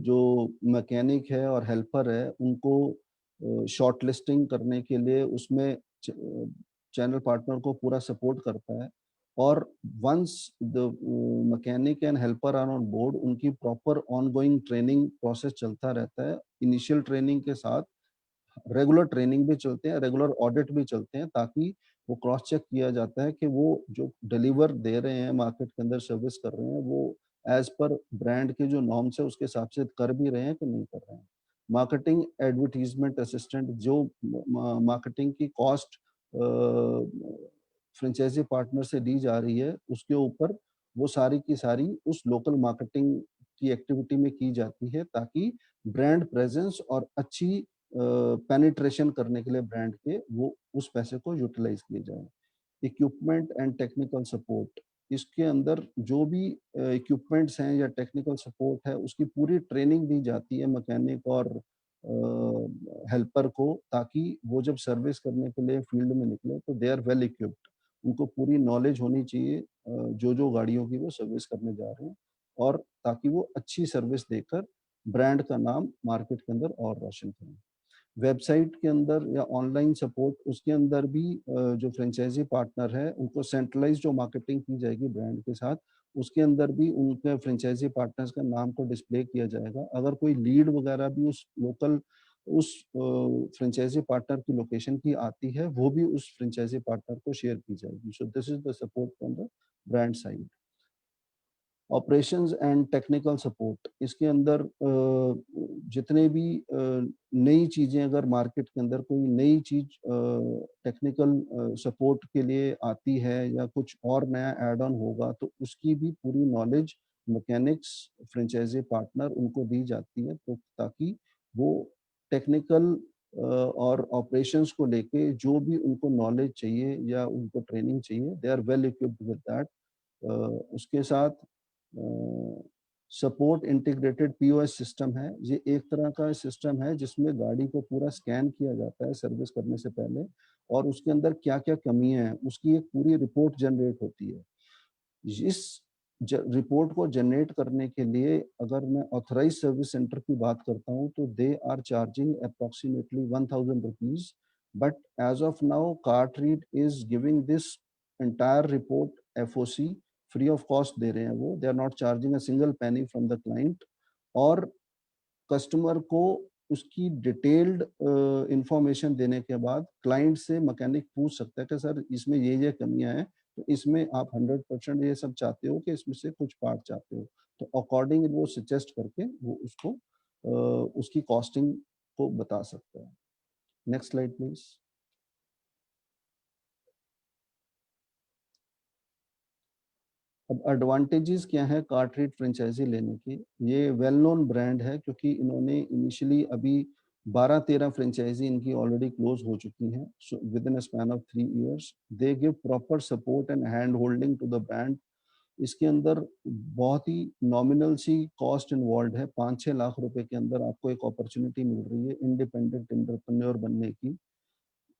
Speaker 1: जो मैकेनिक है और हेल्पर है उनको शॉर्ट लिस्टिंग करने के लिए उसमें चैनल पार्टनर को पूरा सपोर्ट करता है। और once the mechanic and helper are on board, उनकी प्रॉपर ऑनगोइंग ट्रेनिंग प्रोसेस चलता रहता है। इनिशियल ट्रेनिंग के साथ रेगुलर ट्रेनिंग भी चलते हैं, रेगुलर ऑडिट भी चलते हैं, ताकि वो क्रॉस चेक किया जाता है कि वो जो डिलीवर दे रहे हैं, मार्केट के अंदर सर्विस कर रहे हैं, वो एज पर ब्रांड के जो नॉर्म्स है उसके हिसाब से कर भी रहे हैं कि नहीं कर रहे हैं। मार्केटिंग एडवर्टीजमेंट असिस्टेंट, जो मार्केटिंग की कॉस्ट फ्रेंचाइजी पार्टनर से दी जा रही है उसके ऊपर वो सारी की सारी उस लोकल मार्केटिंग की एक्टिविटी में की जाती है, ताकि ब्रांड प्रेजेंस और अच्छी पेनिट्रेशन करने के लिए ब्रांड के वो उस पैसे को यूटिलाइज किए जाए। इक्विपमेंट एंड टेक्निकल सपोर्ट, इसके अंदर जो भी इक्विपमेंट्स हैं या टेक्निकल सपोर्ट है उसकी पूरी ट्रेनिंग दी जाती है मैकेनिक और हेल्पर को, ताकि वो जब सर्विस करने के लिए फील्ड में निकले तो दे आर वेल इक्विप्ड। उनको पूरी नॉलेज होनी चाहिए जो गाड़ियों की वो सर्विस करने जा रहे हैं, और ताकि वो अच्छी सर्विस देकर ब्रांड का नाम मार्केट के अंदर और रोशन करें। वेबसाइट के अंदर या ऑनलाइन सपोर्ट, उसके अंदर भी जो फ्रेंचाइजी पार्टनर है उनको सेंट्रलाइज जो मार्केटिंग की जाएगी ब्रांड के साथ, उसके अंदर भी उनके फ्रेंचाइजी पार्टनर्स का नाम को डिस्प्ले किया जाएगा। अगर कोई लीड वगैरह भी उस लोकल उस फ्रेंचाइजी पार्टनर की लोकेशन की आती है, वो भी उस फ्रेंचाइजी पार्टनर को शेयर की जाएगी। So this is the support from the brand side. Operations and technical support, इसके अंदर जितने भी नई चीज़ें, अगर मार्केट के अंदर कोई नई चीज़ टेक्निकल सपोर्ट के लिए आती है या कुछ और नया ऐड ऑन होगा, तो उसकी भी पूरी नॉलेज मैकेनिक्स फ्रेंचाइजी पार्टनर उनको दी जाती है, तो ताकि वो टेक्निकल और ऑपरेशंस को लेके जो भी उनको नॉलेज चाहिए या उनको ट्रेनिंग चाहिए, they are well equipped with that. उसके साथ सपोर्ट इंटीग्रेटेड पीओएस सिस्टम है। ये एक तरह का सिस्टम है जिसमें गाड़ी को पूरा स्कैन किया जाता है सर्विस करने से पहले, और उसके अंदर क्या क्या कमियां हैं उसकी एक पूरी रिपोर्ट जनरेट होती है। इस रिपोर्ट को जनरेट करने के लिए अगर मैं ऑथराइज सर्विस सेंटर की बात करता हूं तो they are charging approximately 1000 rupees, but as of now car treat is giving this entire report FOC free of cost दे रहे हैं वो, they are not charging a single penny from the client. और कस्टमर को उसकी डिटेल्ड इंफॉर्मेशन देने के बाद क्लाइंट से मैकेनिक पूछ सकता है कि सर इसमें ये कमियां हैं, तो इसमें आप 100% ये सब चाहते हो कि इसमें से कुछ पार्ट चाहते हो, तो अकॉर्डिंग वो सजेस्ट करके वो उसको उसकी कॉस्टिंग को बता सकता है। Next slide please. अब एडवांटेजेस क्या है कार्टरीड फ्रेंचाइजी लेने की। ये वेल नोन ब्रांड है क्योंकि इन्होंने इनिशियली अभी 12-13 फ्रेंचाइजी इनकी ऑलरेडी क्लोज हो चुकी हैं within a span of 3 years. They give proper support and hand holding to the brand. इसके अंदर बहुत ही नॉमिनल सी कॉस्ट इन्वॉल्व है। 5-6 लाख रुपए के अंदर आपको एक अपॉर्चुनिटी मिल रही है इंडिपेंडेंट एंटरप्रेन्योर बनने की।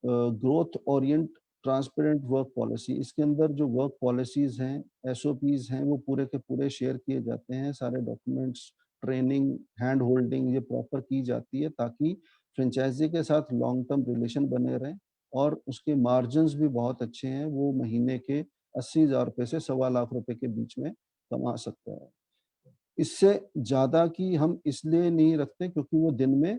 Speaker 1: Growth Orient transparent work policy, इसके अंदर जो वर्क पॉलिसीज हैं, एसओपीज हैं, वो पूरे के पूरे शेयर किए जाते हैं। सारे डॉक्यूमेंट्स, ट्रेनिंग, हैंड होल्डिंग ये प्रॉपर की जाती है ताकि फ्रेंचाइजी के साथ लॉन्ग टर्म रिलेशन बने रहें। और उसके मार्जिन्स भी बहुत अच्छे हैं, वो महीने के 80,000 रुपए से 1.25 लाख रुपए के बीच में कमा सकता है। इससे ज्यादा की हम इसलिए नहीं रखते क्योंकि वो दिन में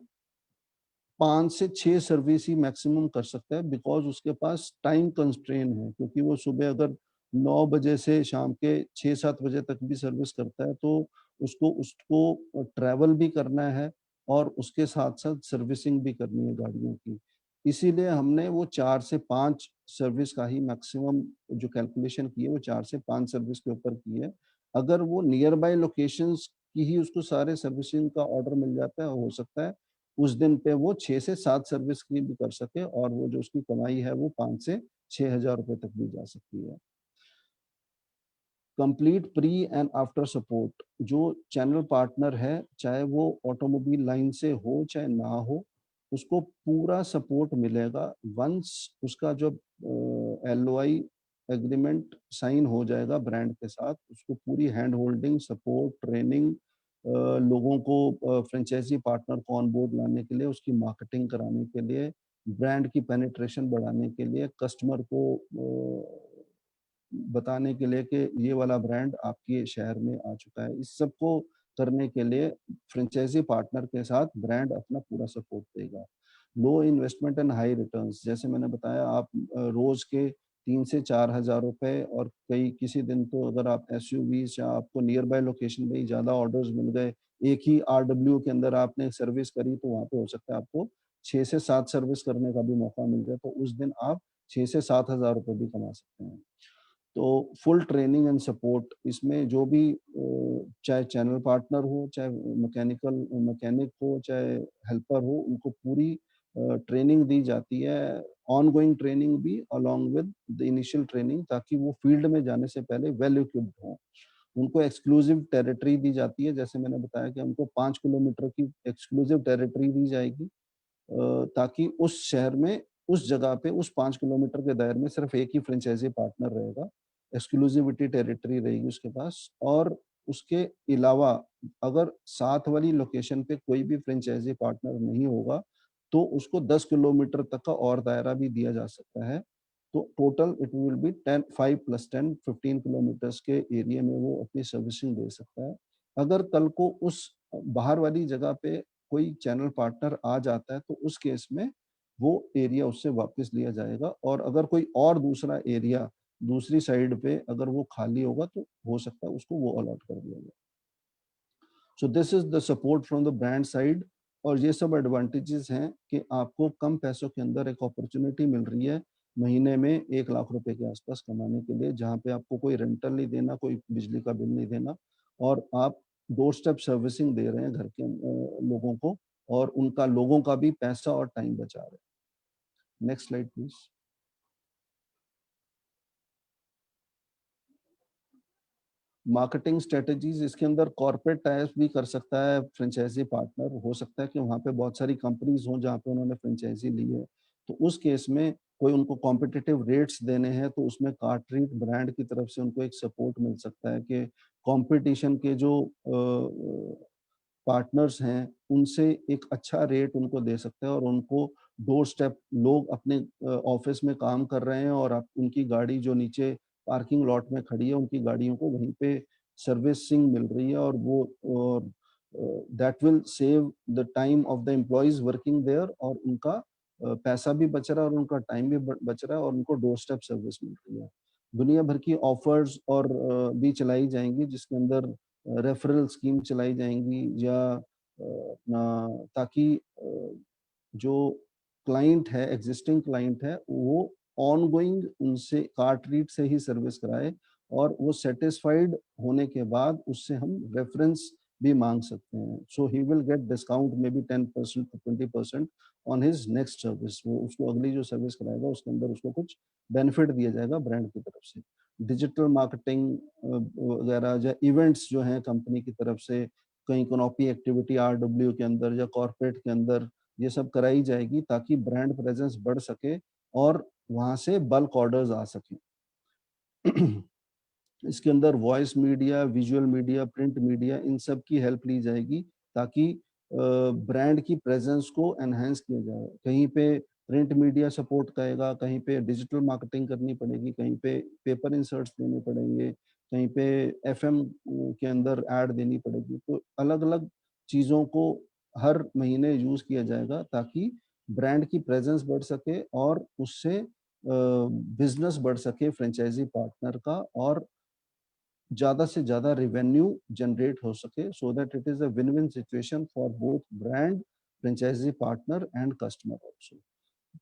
Speaker 1: 5 से 6 सर्विस ही मैक्सिमम कर सकता है, बिकॉज उसके पास टाइम कंस्ट्रेन है। क्योंकि वो सुबह अगर 9 बजे से शाम के 6-7 बजे तक भी सर्विस करता है तो उसको उसको ट्रैवल भी करना है और उसके साथ-साथ सर्विसिंग भी करनी है गाड़ियों की। इसीलिए हमने वो 4 से 5 सर्विस का ही मैक्सिमम जो कैलकुलेशन की है वो 4 से 5 सर्विस के ऊपर की है। अगर वो नियर बाय लोकेशंस की ही उसको सारे सर्विसिंग का ऑर्डर मिल जाता है, हो सकता है उस दिन पे वो 6 से 7 सर्विस की भी कर सके और वो जो उसकी कमाई है वो 5 से 6,000 रुपए तक भी जा सकती है। Complete pre and after support, जो चैनल पार्टनर है, चाहे वो ऑटोमोबाइल लाइन से हो चाहे ना हो, उसको पूरा सपोर्ट मिलेगा। वंस उसका जब एलओआई एग्रीमेंट साइन हो जाएगा ब्रांड के साथ, उसको पूरी हैंड होल्डिंग, सपोर्ट, ट्रेनिंग, लोगों को फ्रेंचाइजी पार्टनर को ऑन बोर्ड लाने के लिए, उसकी मार्केटिंग कराने के लिए, ब्रांड की पेनिट्रेशन बढ़ाने के लिए, कस्टमर को बताने के लिए कि ये वाला ब्रांड आपके शहर में आ चुका है। इस सब को करने के लिए फ्रेंचाइजी पार्टनर के साथ ब्रांड अपना पूरा सपोर्ट देगा। लो इन्वेस्टमेंट एंड हाई रिटर्न्स, जैसे मैंने बताया आप रोज के 3 से 4,000 रुपए और कई किसी दिन तो अगर आप एसयूवीज या आपको नियर बाय लोकेशन में ही ज़्यादा ऑर्डर्स मिल गए, एक ही आरडब्ल्यू के अंदर आपने सर्विस करी तो वहाँ पे हो सकता है आपको 6 से 7 सर्विस करने का भी मौका मिल जाए, तो उस दिन आप 6 से 7,000 रुपए भी कमा सकते हैं। तो फुल ट्रेनिंग एंड सपोर्ट, इसमें जो भी चाहे चैनल पार्टनर हो, चाहे मैकेनिक हो, चाहे हेल्पर हो, उनको पूरी ट्रेनिंग दी जाती है। ऑनगोइंग ट्रेनिंग भी along with the initial training, ताकि वो फील्ड में जाने से पहले वेल इक्विप्ड हों। उनको एक्सक्लूसिव टेरिटरी दी जाती है, जैसे मैंने बताया कि उनको 5 किलोमीटर की एक्सक्लूसिव टेरिटरी दी जाएगी, ताकि उस शहर में, उस जगह पे, उस 5 किलोमीटर के दायरे में सिर्फ एक ही फ्रेंचाइजी पार्टनर रहेगा। एक्सक्लूसिविटी टेरिटरी रहेगी उसके पास। और उसके अलावा अगर साथ वाली लोकेशन पे कोई भी फ्रेंचाइजी पार्टनर नहीं होगा, तो उसको 10 किलोमीटर तक का और दायरा भी दिया जा सकता है। तो total it will be 10, 5 + 10, 15 kilometres के एरिया में वो अपनी सर्विसिंग दे सकता है। अगर कल को उस बाहर वाली जगह पे कोई चैनल पार्टनर आ जाता है, तो उस केस में वो एरिया उससे वापस लिया जाएगा। और अगर कोई और दूसरा एरिया दूसरी साइड पे अगर वो खाली होगा, तो हो सकता है उसको वो अलॉट कर दिया जाए। So this is the support from the brand side. और ये सब एडवांटेजेस हैं कि आपको कम पैसों के अंदर एक अपॉर्चुनिटी मिल रही है महीने में 1 लाख रुपए के आसपास कमाने के लिए, जहाँ पे आपको कोई रेंटल नहीं देना, कोई बिजली का बिल नहीं देना, और आप डोर स्टेप सर्विसिंग दे रहे हैं घर के लोगों को, और उनका लोगों का भी पैसा और टाइम बचा रहे हैं। Next slide please. Marketing strategies, इसके अंदर कॉर्पोरेट टाइप्स भी कर सकता है फ्रेंचाइजी पार्टनर। हो सकता है कि वहाँ पे बहुत सारी कंपनीज हों जहाँ पे उन्होंने फ्रेंचाइजी ली है, तो उस केस में कोई उनको कॉम्पिटिटिव रेट्स देने हैं, तो उसमें कार्टरीट ब्रांड की तरफ से उनको एक सपोर्ट मिल सकता है कि कंपटीशन के जो पार्टनर्स हैं उनसे एक अच्छा रेट उनको दे सकते हैं, और उनको डोर स्टेप, लोग अपने ऑफिस में काम कर रहे हैं और आप उनकी गाड़ी जो नीचे पार्किंग लॉट में खड़ी है, उनकी गाड़ियों को वहीं पे सर्विसिंग मिल रही है, और वो that will save the time of the employees working there, और उनका पैसा भी बच रहा है और उनका टाइम भी बच रहा है और उनको डोर स्टेप सर्विस मिल रही है। दुनिया भर की ऑफर्स और भी चलाई जाएंगी, जिसके अंदर रेफरल स्कीम चलाई जाएंगी, या अपना, ताकि जो क्लाइंट है, एग्जिस्टिंग क्लाइंट है, वो ऑनगोइंग उनसे कार्ट रीड से ही सर्विस कराए, और वो सेटिस्फाइड होने के बाद उससे हम रेफरेंस भी मांग सकते हैं। So he will get discount maybe 10% to 20% on his next service. वो उसको अगली जो सर्विस कराएगा उसके अंदर उसको कुछ बेनिफिट दिया जाएगा ब्रांड की तरफ से। डिजिटल मार्केटिंग वगैरह या इवेंट्स जो हैं कंपनी की तरफ से, कहीं कनॉपी एक्टिविटी आरडब्ल्यू के अंदर या कॉर्पोरेट के अंदर, ये सब कराई जाएगी ताकि ब्रांड प्रेजेंस बढ़ सके और वहां से बल्क ऑर्डर्स आ सके। इसके अंदर voice media, visual media, print media, इन सब की हेल्प ली जाएगी ताकि ब्रांड की प्रेजेंस को एनहांस किया जाए। कहीं पे प्रिंट मीडिया सपोर्ट करेगा, कहीं पे डिजिटल मार्केटिंग करनी पड़ेगी, कहीं पे पेपर इंसर्ट्स देने पड़ेंगे, कहीं पे एफएम के अंदर ऐड देनी पड़ेगी। तो अलग अलग चीज़ों को हर महीने यूज किया जाएगा ताकि ब्रांड की प्रेजेंस बढ़ सके और उससे बिजनेस बढ़ सके फ्रेंचाइजी पार्टनर का, और ज़्यादा से ज़्यादा रेवेन्यू जनरेट हो सके, so that it is a win win situation for both brand, franchise partner and customer also.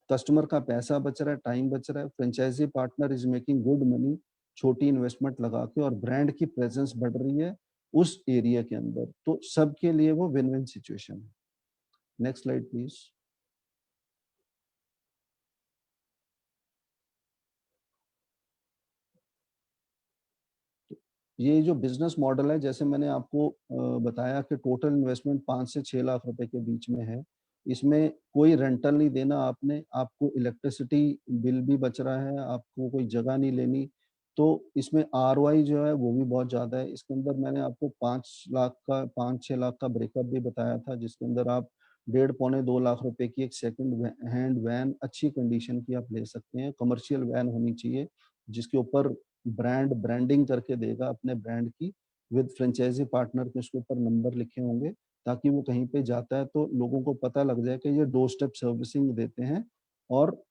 Speaker 1: Customer का पैसा बच रहा है, टाइम बच रहा है, franchise partner is making good money छोटी इन्वेस्टमेंट लगा के, और ब्रांड की प्रेजेंस बढ़ रही है उस एरिया के अंदर। तो सबके लिए वो विन विन सिचुएशन है। Next slide please. ये जो बिजनेस मॉडल है, जैसे मैंने आपको बताया कि टोटल इन्वेस्टमेंट 5 से 6 लाख रुपए के बीच में है। इसमें कोई रेंटल नहीं देना आपने, आपको इलेक्ट्रिसिटी बिल भी बच रहा है, आपको कोई जगह नहीं लेनी। तो इसमें आरओआई जो है वो भी बहुत ज़्यादा है। इसके अंदर मैंने आपको 5 लाख का, 5-6 लाख का ब्रेकअप भी बताया था, जिसके अंदर आप 1.5-2 लाख रुपए की एक सेकंड हैंड वैन अच्छी कंडीशन की आप ले सकते हैं। कमर्शियल वैन होनी चाहिए जिसके ऊपर ब्रांडिंग करके देगा अपने ब्रांड की, विद फ्रेंचाइजी पार्टनर के उसके ऊपर नंबर लिखे होंगे, ताकि वो कहीं पे जाता है तो लोगों को पता लग जाए कि ये डोर स्टेप सर्विसिंग देते हैं, और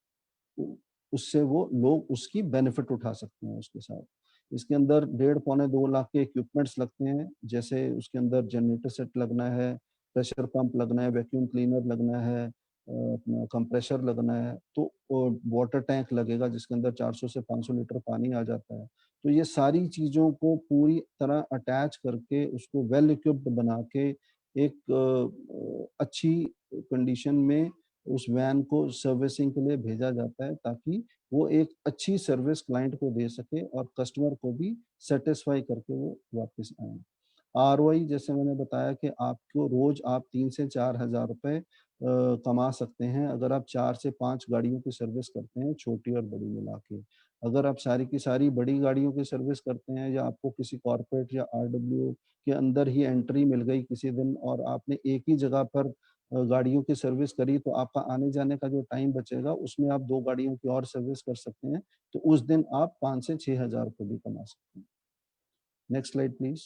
Speaker 1: उससे वो लोग उसकी बेनिफिट उठा सकते हैं उसके साथ। इसके अंदर 1.5-2 लाख के इक्विपमेंट्स लगते हैं, जैसे उसके अंदर जनरेटर सेट लगना है, प्रेशर पंप लगना है, वैक्यूम क्लीनर लगना है, अपना कंप्रेसर लगना है, तो वाटर टैंक लगेगा जिसके अंदर 400 से 500 लीटर पानी आ जाता है। तो ये सारी चीज़ों को पूरी तरह अटैच करके उसको वेल इक्विप्ड बना के एक अच्छी कंडीशन में उस वैन को सर्विसिंग के लिए भेजा जाता है, ताकि वो एक अच्छी सर्विस क्लाइंट को दे सके और कस्टमर को भी सेटिस्फाई करके वो वापस आए। आरओआई जैसे मैंने बताया कि आपको रोज आप 3 से 4 हज़ार रुपए कमा सकते हैं अगर आप 4 से 5 गाड़ियों की सर्विस करते हैं, छोटी और बड़ी मिला के। अगर आप सारी की सारी बड़ी गाड़ियों की सर्विस करते हैं, या आपको किसी कॉर्पोरेट या आरडब्ल्यू के अंदर ही एंट्री मिल गई किसी दिन, और आपने एक ही जगह पर गाड़ियों की सर्विस करी, तो आपका आने जाने का जो टाइम बचेगा उसमें आप 2 गाड़ियों की और सर्विस कर सकते हैं। तो उस दिन आप 5 से 6 हज़ार रुपए भी कमा सकते हैं। Next slide please.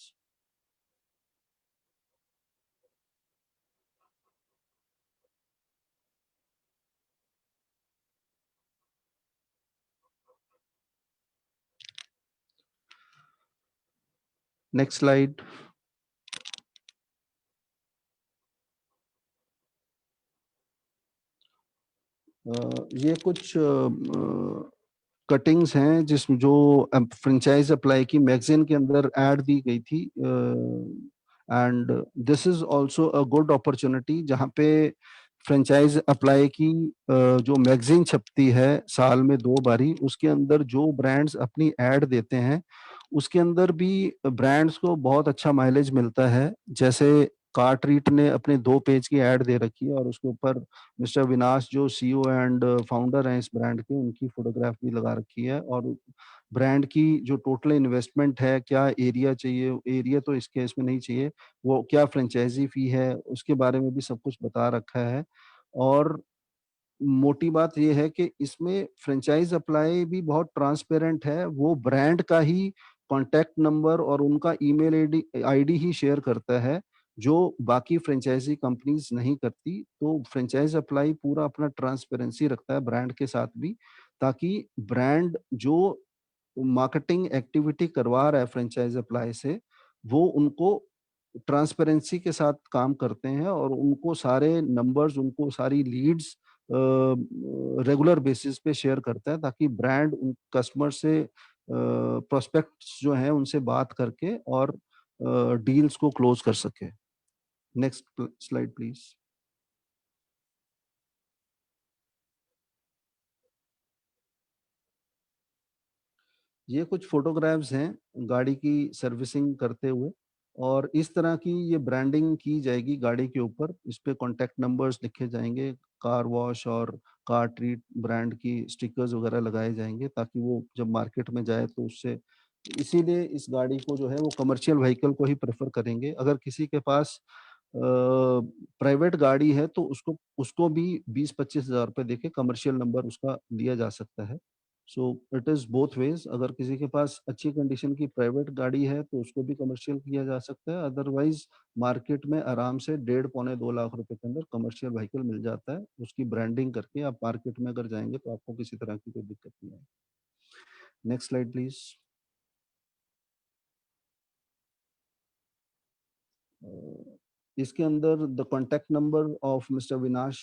Speaker 1: Next slide. ये कुछ कटिंग्स हैं जिस जो फ्रेंचाइज अप्लाई की मैगजीन के अंदर ऐड दी गई थी, and this is also a good opportunity, जहाँ पे फ्रेंचाइज अप्लाई की जो मैगजीन छपती है साल में 2 बारी, उसके अंदर जो ब्रांड्स अपनी ऐड देते हैं उसके अंदर भी ब्रांड्स को बहुत अच्छा माइलेज मिलता है। जैसे कार्टरीट ने अपने 2 पेज की ऐड दे रखी है, और उसके ऊपर मिस्टर विनाश जो सीईओ एंड फाउंडर हैं इस ब्रांड के, उनकी फोटोग्राफ भी लगा रखी है, और ब्रांड की जो टोटल इन्वेस्टमेंट है, क्या एरिया चाहिए, एरिया तो इस केस में नहीं चाहिए, वो क्या फ्रेंचाइजी फी है, उसके बारे में भी सब कुछ बता रखा है। और मोटी बात ये है कि इसमें फ्रेंचाइज अप्लाई भी बहुत ट्रांसपेरेंट है, वो ब्रांड का ही कॉन्टैक्ट नंबर और उनका ईमेल आईडी ही शेयर करता है, जो बाकी फ्रेंचाइजी कंपनीज नहीं करती। तो फ्रेंचाइज अप्लाई पूरा अपना ट्रांसपेरेंसी रखता है ब्रांड के साथ भी, ताकि ब्रांड जो मार्केटिंग एक्टिविटी करवा रहा है फ्रेंचाइज अप्लाई से, वो उनको ट्रांसपेरेंसी के साथ काम करते हैं और उनको सारे नंबर्स, उनको सारी लीड्स रेगुलर बेसिस पे शेयर करता है, ताकि ब्रांड उन कस्टमर से प्रोस्पेक्ट्स जो हैं उनसे बात करके और डील्स को क्लोज कर सके। Next slide please. ये कुछ फोटोग्राफ्स हैं गाड़ी की सर्विसिंग करते हुए, और इस तरह की ये ब्रांडिंग की जाएगी गाड़ी के ऊपर। इस पे कॉन्टैक्ट नंबर्स लिखे जाएंगे, कार वॉश और कार ट्रीट ब्रांड की स्टिकर्स वगैरह लगाए जाएंगे, ताकि वो जब मार्केट में जाए तो उससे, इसीलिए इस गाड़ी को जो है वो कमर्शियल व्हीकल को ही प्रेफर करेंगे। अगर किसी के पास प्राइवेट गाड़ी है तो उसको उसको भी 20-25 हज़ार रुपए देके कमर्शियल नंबर उसका लिया जा सकता है। So it is both ways. अगर किसी के पास अच्छी कंडीशन की प्राइवेट गाड़ी है तो उसको भी कमर्शियल किया जा सकता है, अदरवाइज मार्केट में आराम से 1.5 पौने 2 लाख रुपए के अंदर कमर्शियल व्हीकल मिल जाता है। उसकी ब्रांडिंग करके आप मार्केट में अगर जाएंगे तो आपको किसी तरह की कोई दिक्कत नहीं आएगी। Next slide please. इसके अंदर the contact number of mister Vinash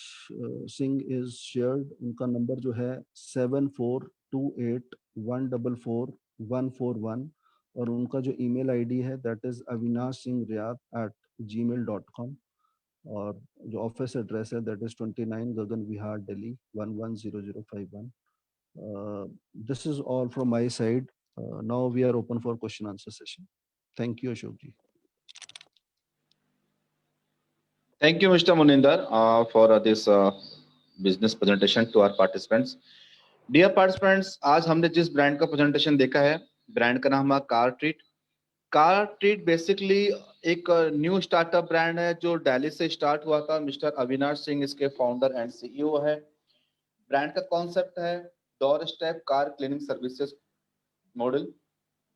Speaker 1: Singh is shared. उनका नंबर जो है 7428144141, और उनका जो ईमेल आईडी है दैट इज avinash.singh@gmail.com, और जो ऑफिस एड्रेस है that is 29 Gagan Vihar Delhi 110051। This is all from my side. Now we are open for question answer session. Thank you Ashok ji.
Speaker 2: Thank you, Mr. Muninder, for this business presentation to our participants. Dear participants, आज हमने जिस ब्रांड का प्रेजेंटेशन देखा है, ब्रांड का नाम है car treat. Car treat basically एक न्यू स्टार्टअप ब्रांड है जो दिल्ली से स्टार्ट हुआ था। मिस्टर अविनाश सिंह इसके फाउंडर एंड सीईओ है। ब्रांड का कॉन्सेप्ट है door step car cleaning services model.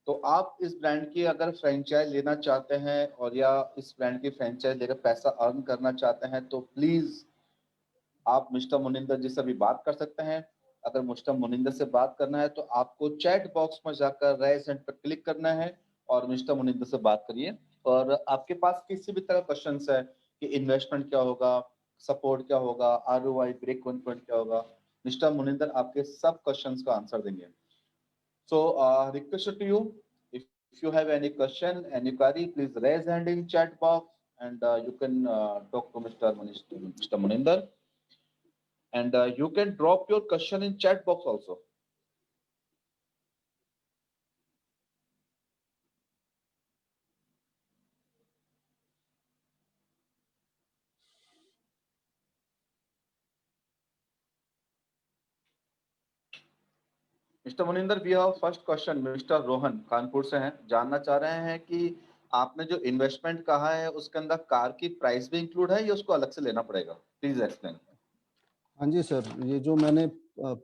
Speaker 2: तो आप इस ब्रांड की अगर फ्रेंचाइज लेना चाहते हैं और या इस ब्रांड की फ्रेंचाइज लेकर पैसा अर्न करना चाहते हैं तो प्लीज आप मिस्टर मुनिंदर जी से भी बात कर सकते हैं। अगर मिस्टर मुनिंदर से बात करना है तो आपको चैट बॉक्स में जाकर रेज हैंड पर क्लिक करना है और मिस्टर मुनिंदर से बात करिए। और आपके पास किसी भी तरह क्वेश्चन है कि इन्वेस्टमेंट क्या होगा, सपोर्ट क्या होगा, आरओआई ब्रेक इवन पॉइंट क्या होगा, मिस्टर मुनिंदर आपके सब क्वेश्चंस का आंसर देंगे। So, request to you, if you have any question, any query, please raise hand in chat box, and you can talk to Mr. Muninder, and you can drop your question in chat box also. Mr. Muninder, we have first question. Mr. Rohan Kanpur से हैं, जानना चाह रहे हैं कि आपने जो इन्वेस्टमेंट कहा है उसके अंदर कार की प्राइस भी इंक्लूड है या उसको अलग से लेना पड़ेगा? Please explain.
Speaker 1: हाँ जी सर, ये जो मैंने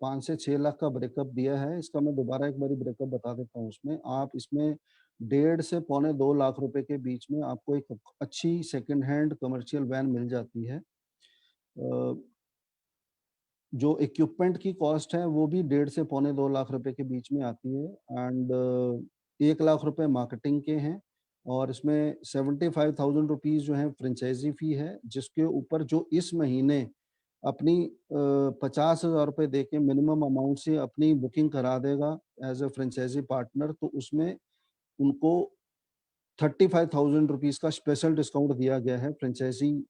Speaker 1: 5 से 6 लाख का ब्रेकअप दिया है, इसका मैं दोबारा एक बारी ब्रेकअप बता देता हूँ। उसमें आप इसमें 1.5 से 1.25 लाख रुपए के बीच में आपको एक अच्छी सेकंड हैंड कमर्शियल वैन मिल जाती है। जो इक्विपमेंट की कॉस्ट है वो भी 1.5 से 1.25 लाख रुपए के बीच में आती है, एंड 1 लाख रुपए मार्केटिंग के हैं, और इसमें 75,000 रुपीज जो है फ्रेंचाइजी फी है, जिसके ऊपर जो इस महीने अपनी 50,000 रुपए दे के मिनिमम अमाउंट से अपनी बुकिंग करा देगा एज ए फ्रेंचाइजी पार्टनर, तो उसमें उनको 35,000 रुपीज का स्पेशल डिस्काउंट दिया गया है फ्रेंचाइजी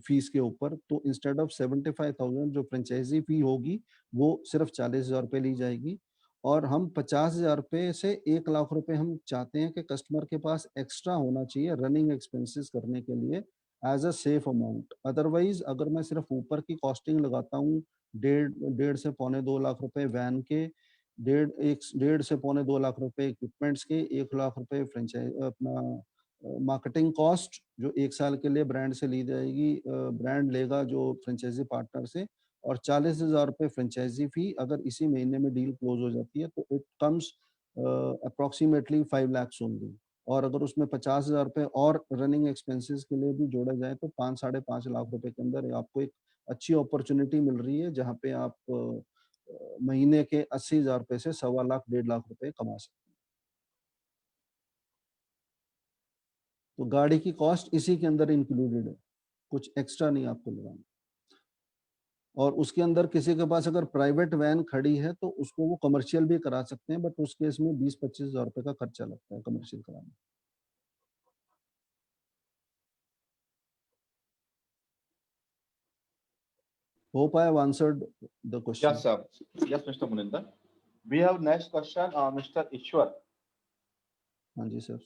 Speaker 1: फीस के ऊपर। तो इंस्टेड ऑफ 75,000 जो फ्रेंचाइजी फी होगी वो सिर्फ 40,000 रुपए ली जाएगी, और हम 50,000 रुपए से 1 लाख रुपए हम चाहते हैं कि कस्टमर के पास एक्स्ट्रा होना चाहिए रनिंग एक्सपेंसेस करने के लिए as a safe amount. Otherwise अगर मैं सिर्फ ऊपर की कॉस्टिंग लगाता हूँ 1.5 से 1.25 लाख रुपए वैन के, 1.5 से 1.25 लाख रुपए इक्विपमेंट्स के, 1 लाख रुपए फ्रेंचाइज अपना मार्केटिंग कॉस्ट जो 1 साल के लिए ब्रांड से ली जाएगी, ब्रांड लेगा जो फ्रेंचाइजी पार्टनर से, और 40,000 रुपए फ्रेंचाइजी फी अगर इसी महीने में डील क्लोज हो जाती है, तो it comes approximately 5 lakhs only. और अगर उसमें 50,000 रुपए और रनिंग एक्सपेंसेस के लिए भी जोड़ा जाए तो 5 साढ़े 5 लाख रुपए के अंदर आपको एक अच्छी अपॉर्चुनिटी मिल रही है, जहाँ पे आप महीने के 80,000 रुपए से 1.25 लाख 1.5 लाख रुपए कमा सकते हैं। तो गाड़ी की कॉस्ट इसी के अंदर इंक्लूडेड है, कुछ एक्स्ट्रा नहीं आपको लगाना। और उसके अंदर किसी के पास अगर प्राइवेट वैन खड़ी है तो उसको वो कमर्शियल भी करा सकते हैं, बट उस केस में 20-25,000 रुपए का खर्चा लगता है कमर्शियल कराने में। Hope I have answered the question.
Speaker 2: Yes, sir. Yes, Mr. Muninder. We have next question, Mr. Ishwar.
Speaker 1: हाँ जी sir.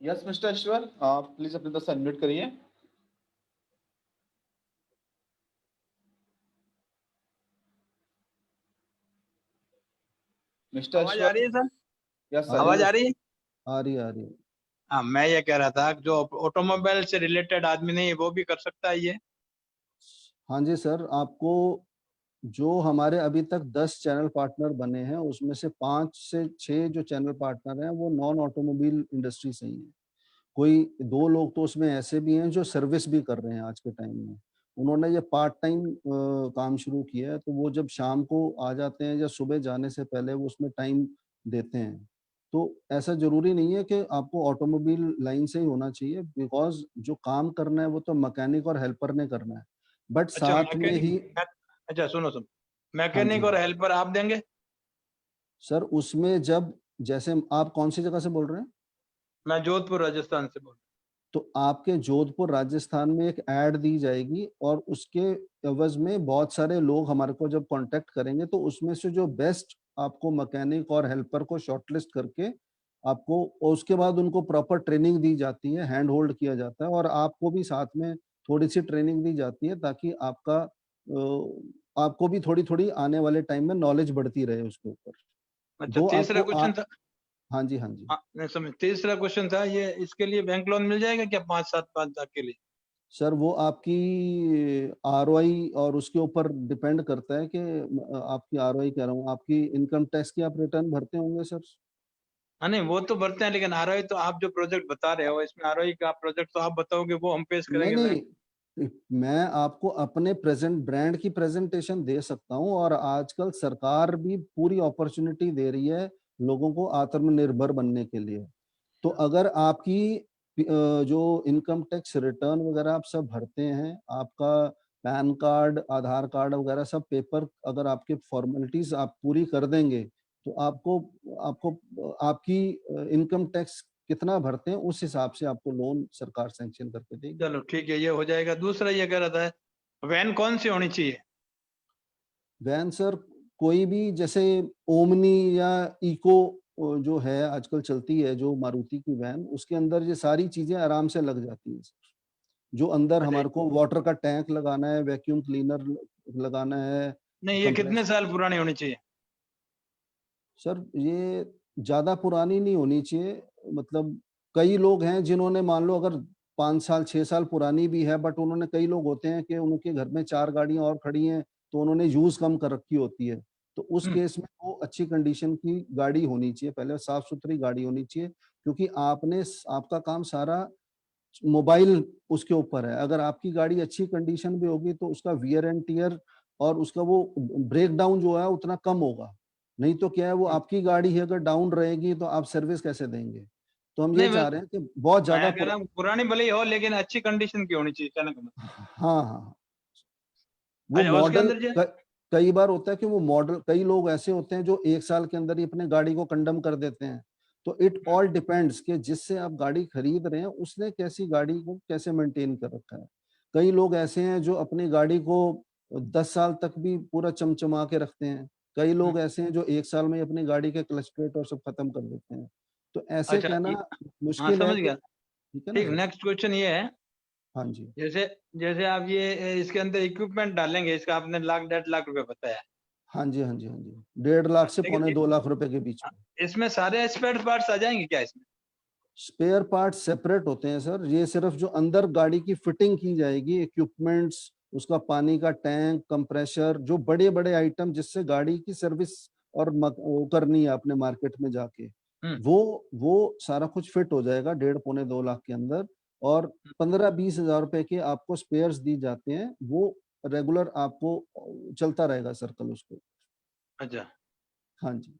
Speaker 2: Yes, Mr. Ishwar, please अपनी तरफ से अनम्यूट करिए। मिस्टर
Speaker 3: आवाज आ रही है सर?
Speaker 2: Yes sir.
Speaker 3: आवाज आ रही है?
Speaker 1: आ रही है।
Speaker 3: हाँ, मैं ये कह रहा था कि जो ऑटोमोबाइल से रिलेटेड आदमी नहीं है वो भी कर सकता है ये?
Speaker 1: हाँ जी सर, आपको जो हमारे अभी तक 10 चैनल पार्टनर बने हैं उसमें से 5 से 6 जो चैनल पार्टनर हैं वो नॉन ऑटोमोबाइल इंडस्ट्री से ही हैं। कोई 2 लोग तो उसमें ऐसे भी हैं जो सर्विस भी कर रहे हैं आज के टाइम में। उन्होंने ये पार्ट टाइम काम शुरू किया है, तो वो जब शाम को आ जाते हैं या सुबह जाने से पहले वो उसमें टाइम देते हैं। तो ऐसा ज़रूरी नहीं है कि आपको ऑटोमोबाइल लाइन से ही होना चाहिए, बिकॉज़ जो काम करना है वो तो मैकेनिक और हेल्पर ने करना है। बट
Speaker 3: अच्छा,
Speaker 1: साथ में ही
Speaker 3: अच्छा सुनो
Speaker 1: हाँ
Speaker 3: मैकेनिक
Speaker 1: जी।
Speaker 3: और हेल्पर आप देंगे?
Speaker 1: सर उसमें जब जैसे आप कौन सी जगह से बोल रहे हैं?
Speaker 3: मैं जोधपुर राजस्थान से बोल रहा
Speaker 1: तो आपके जोधपुर राजस्थान में एक ऐड दी जाएगी और उसके एवज में बहुत सारे लोग हमारे को जब कांटेक्ट करेंगे तो उसमें से जो बेस्ट आपको मैकेनिक और हेल्पर को शॉर्टलिस्ट करके आपको और उसके बाद उनको प्रॉपर ट्रेनिंग दी जाती है, हैंड होल्ड किया जाता है और आपको भी साथ में थोड़ी सी ट्रेनिंग दी जाती है ताकि आपको भी थोड़ी-थोड़ी आने वाले टाइम में नॉलेज बढ़ती रहे उसके ऊपर।
Speaker 3: हूँ। अच्छा,
Speaker 1: दो
Speaker 3: तीसरा
Speaker 1: आपको
Speaker 3: क्वेश्चन था।
Speaker 1: हाँ जी, हाँ जी।
Speaker 3: हाँ, नहीं समझ। तीसरा क्वेश्चन था ये, इसके लिए बैंक लोन मिल जाएगा क्या 5-7 लाख के लिए?
Speaker 1: सर वो आपकी आरओआई और उसके ऊपर डिपेंड करता है कि आपकी आरओआई कह रहा हूँ, आपकी इनकम टैक्स की आप रिटर्न भरते होंगे सर?
Speaker 3: हाँ नहीं, वो तो भरते हैं, लेकिन आरओई तो आप जो प्रोजेक्ट बता रहे हो इसमें आरओई का प्रोजेक्ट तो आप बताओगे, वो हम पेश
Speaker 1: नहीं,
Speaker 3: करेंगे बैंक?
Speaker 1: नहीं, मैं आपको अपने प्रेजेंट ब्रांड की प्रेजेंटेशन दे सकता हूँ और आजकल सरकार भी पूरी अपॉर्चुनिटी दे रही है लोगों को आत्मनिर्भर बनने के लिए। तो अगर आपकी जो इनकम टैक्स रिटर्न वगैरह आप सब भरते हैं, आपका पैन कार्ड, आधार कार्ड वगैरह सब पेपर अगर आपके फॉर्मेलिटीज़ आप पूरी कर देंगे, तो आपको आपको आपकी इनकम टैक्स कितना भरते हैं, उस हिसाब से आपको लोन सरकार सैंक्शन करके देगी।
Speaker 3: चलो ठीक है, ये हो जाएगा। दूसरा ये कह रहा था, वैन कौन सी होनी चाहिए?
Speaker 1: वैन सर कोई भी जैसे ओमनी या इको जो है आजकल चलती है जो मारुति की वैन, उसके अंदर ये सारी चीज़ें आराम से लग जाती हैं सर। जो अंदर
Speaker 3: अच्छा,
Speaker 1: हमारे को वाटर का टैंक लगाना है, वैक्यूम क्लीनर लगाना है,
Speaker 3: नहीं ये कितने
Speaker 1: कंप्रेसर।
Speaker 3: साल पुरानी होनी चाहिए?
Speaker 1: सर ये ज़्यादा पुरानी नहीं होनी चाहिए, मतलब कई लोग हैं जिन्होंने मान लो अगर 5 साल, 6 साल पुरानी भी है बट उन्होंने कई लोग होते हैं कि उनके घर में 4 गाड़ियाँ और खड़ी हैं, तो उन्होंने यूज़ कम कर रखी होती है। तो उस
Speaker 3: हम्म,
Speaker 1: केस में वो अच्छी कंडीशन की गाड़ी होनी चाहिए, पहले साफ-सुथरी गाड़ी होनी चाहिए क्योंकि आपका काम सारा मोबाइल उसके ऊपर है। अगर आपकी गाड़ी अच्छी कंडीशन में होगी तो उसका वियर एंड टियर और उसका वो ब्रेक डाउन जो है उतना कम होगा। नहीं तो क्या है वो
Speaker 3: हम्म।
Speaker 1: आपकी गाड़ी ही अगर डाउन रहेगी तो आप सर्विस कैसे देंगे? तो हम ये
Speaker 3: नहीं
Speaker 1: चाह रहे हैं कि बहुत ज़्यादा
Speaker 3: मैं कह रहा हूँ पुरानी भले ही हो लेकिन अच्छी कंडीशन की होनी चाहिए, कहने का मतलब।
Speaker 1: हाँ, हाँ। वो
Speaker 3: अच्छा, उसके
Speaker 1: मॉडल
Speaker 3: अंदर जो
Speaker 1: कई बार होता है कि वो मॉडल कई लोग ऐसे होते हैं जो 1 साल के अंदर ही अपने गाड़ी को कंडेम कर देते हैं। तो इट ऑल डिपेंड्स कि जिससे आप गाड़ी खरीद रहे हैं उसने कैसी गाड़ी को कैसे मेंटेन कर रखा है। कई लोग ऐसे हैं जो अपनी गाड़ी को 10 साल तक भी पूरा चमचमा के रखते हैं। कई लोग ऐसे हैं जो 1 साल में ही अपनी गाड़ी के क्लच प्लेट और सब खत्म कर देते हैं। तो ऐसे
Speaker 3: अच्छा
Speaker 1: कहना
Speaker 3: हाँ
Speaker 1: मुश्किल है
Speaker 3: समझ
Speaker 1: कि
Speaker 3: गया।
Speaker 1: ठीक है ना
Speaker 3: ठीक,
Speaker 1: सर?
Speaker 3: नेक्स्ट क्वेश्चन ये है,
Speaker 1: हाँ जी।
Speaker 3: जैसे जैसे आप ये इसके अंदर इक्विपमेंट डालेंगे, इसका आपने 1,00,000 1,50,000 रुपए बताया।
Speaker 1: हाँ जी, हाँ जी, हाँ जी। 1.5 लाख से
Speaker 3: लेकिन
Speaker 1: पौने 2 लाख रुपए के बीच में।
Speaker 3: इसमें सारे स्पेयर पार्ट्स आ जाएंगे क्या इसमें?
Speaker 1: स्पेयर पार्ट्स सेपरेट होते हैं सर, ये सिर्फ जो अंदर गाड़ी की फिटिंग की जाएगी, इक्विपमेंट्स उसका पानी का टैंक, कंप्रेसर, जो बड़े-बड़े आइटम जिससे गाड़ी की सर्विस और वो करनी है आपने मार्केट में जाके, वो सारा कुछ फिट हो जाएगा 1.5 पौने 2 लाख के अंदर, और 15-20 हज़ार रुपए के आपको स्पेयर्स दी जाते हैं, वो रेगुलर आपको चलता रहेगा सर्कल उसको।
Speaker 3: अच्छा,
Speaker 1: हाँ जी।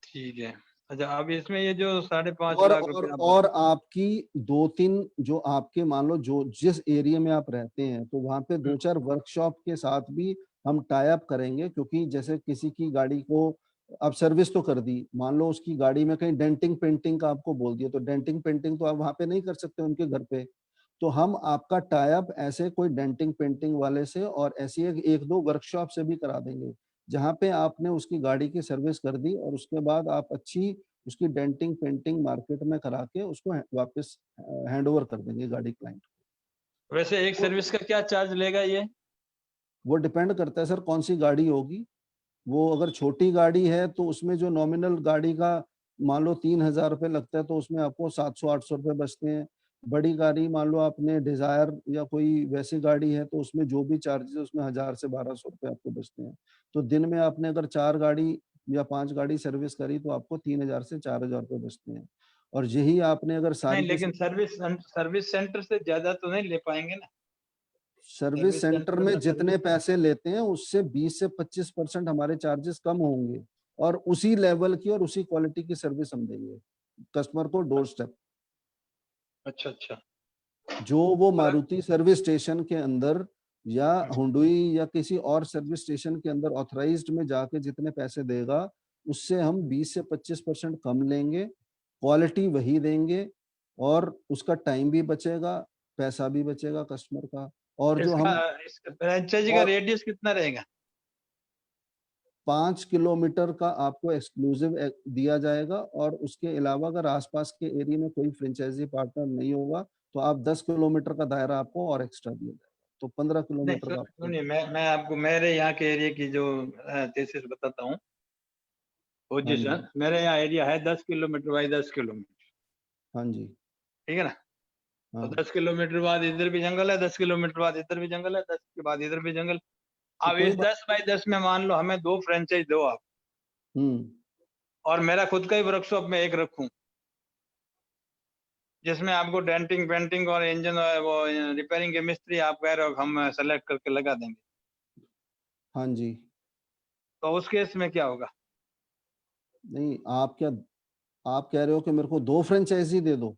Speaker 3: ठीक है। अच्छा, अब इसमें ये जो 5.5
Speaker 1: और
Speaker 3: लाख
Speaker 1: और
Speaker 3: रुपए आप
Speaker 1: और आपकी 2-3 जो आपके मान लो जो जिस एरिया में आप रहते हैं, तो वहाँ पे 2-4 वर्कशॉप के साथ भी हम टाई अप करेंगे, क्योंकि जैसे किसी की गाड़ी को आप सर्विस तो कर दी, मान लो उसकी गाड़ी में कहीं डेंटिंग पेंटिंग का आपको बोल दिया, तो डेंटिंग पेंटिंग तो आप वहाँ पे नहीं कर सकते उनके घर पे। तो हम आपका टाई अप ऐसे कोई डेंटिंग पेंटिंग वाले से और ऐसी एक 1-2 वर्कशॉप से भी करा देंगे, जहाँ पे आपने उसकी गाड़ी की सर्विस कर दी और उसके बाद आप अच्छी उसकी डेंटिंग पेंटिंग मार्केट में करा के उसको वापस हैंडओवर कर देंगे गाड़ी क्लाइंट को।
Speaker 3: वैसे एक
Speaker 1: तो
Speaker 3: सर्विस का क्या चार्ज लेगा ये?
Speaker 1: वो डिपेंड करता है सर कौन सी गाड़ी होगी। वो अगर छोटी गाड़ी है तो उसमें जो नॉमिनल गाड़ी का मान लो 3,000 रुपए लगता है, तो उसमें आपको 700-800 रुपए बचते हैं। बड़ी गाड़ी मान लो आपने डिजायर या कोई वैसी गाड़ी है, तो उसमें जो भी चार्जेस है उसमें 1000 से 1200 रुपए आपको बचते हैं। तो दिन में आपने अगर 4 गाड़ी या 5 गाड़ी सर्विस करी तो आपको 3000 से 4000 रुपए बचते हैं। और यही आपने अगर
Speaker 3: नहीं,
Speaker 1: सारी की
Speaker 3: लेकिन सर्विस सेंटर से ज़्यादा तो नहीं ले पाएँगे ना?
Speaker 1: सर्विस
Speaker 3: सर्विस
Speaker 1: सेंटर
Speaker 3: सेंटर
Speaker 1: में
Speaker 3: में
Speaker 1: जितने
Speaker 3: सर्विस
Speaker 1: पैसे लेते हैं उससे 20 से 25% हमारे चार्जेस कम होंगे, और उसी लेवल की और उसी क्वालिटी की सर्विस हम देंगे कस्टमर को डोर स्टेप।
Speaker 3: अच्छा, अच्छा।
Speaker 1: जो वो
Speaker 3: और
Speaker 1: मारुति सर्विस स्टेशन के अंदर या हुंडई या किसी और सर्विस स्टेशन के अंदर ऑथराइज्ड में जाके जितने पैसे देगा, उससे हम 20 से 25% कम लेंगे, क्वालिटी वही देंगे, और उसका टाइम भी बचेगा, पैसा भी बचेगा कस्टमर का। और जो
Speaker 3: इसका
Speaker 1: हम
Speaker 3: इसका फ्रैंचाइज़ी का
Speaker 1: और
Speaker 3: रेडियस कितना रहेगा?
Speaker 1: 5 किलोमीटर का आपको एक्सक्लूसिव दिया जाएगा, और उसके अलावा अगर आसपास के एरिया में कोई फ्रेंचाइजी पार्टनर नहीं होगा, तो आप 10 किलोमीटर का दायरा आपको और एक्स्ट्रा दिया जाएगा। तो 15
Speaker 3: नहीं,
Speaker 1: किलोमीटर का आपको।
Speaker 3: सुनिए, मैं आपको मेरे यहाँ के एरिया की जो थीसिस बताता हूँ,
Speaker 1: हाँ
Speaker 3: पोजीशन।
Speaker 1: जी,
Speaker 3: मेरे यहाँ एरिया है 10 किलोमीटर बाई 10 किलोमीटर,
Speaker 1: हाँ जी,
Speaker 3: ठीक है ना? तो
Speaker 1: हाँ।
Speaker 3: 10 किलोमीटर बाद इधर भी जंगल है, 10 किलोमीटर बाद इधर भी जंगल है, 10 के बाद इधर भी जंगल।
Speaker 1: तो
Speaker 3: अब
Speaker 1: कोई
Speaker 3: इस
Speaker 1: बात।
Speaker 3: 10 बाई 10 में मान लो हमें 2 फ्रैंचाइज़ दो आप,
Speaker 1: हुँ,
Speaker 3: और मेरा खुद का ही वर्कशॉप मैं एक रखूँ, जिसमें आपको डेंटिंग, पेंटिंग और इंजन वो रिपेयरिंग के मिस्त्री आप कह रहे हो हम सेलेक्ट करके लगा देंगे।
Speaker 1: हाँ जी।
Speaker 3: तो उस केस में क्या होगा?
Speaker 1: नहीं, आप कह रहे हो कि मेरे को 2 फ्रैंचाइज़ी दे दो?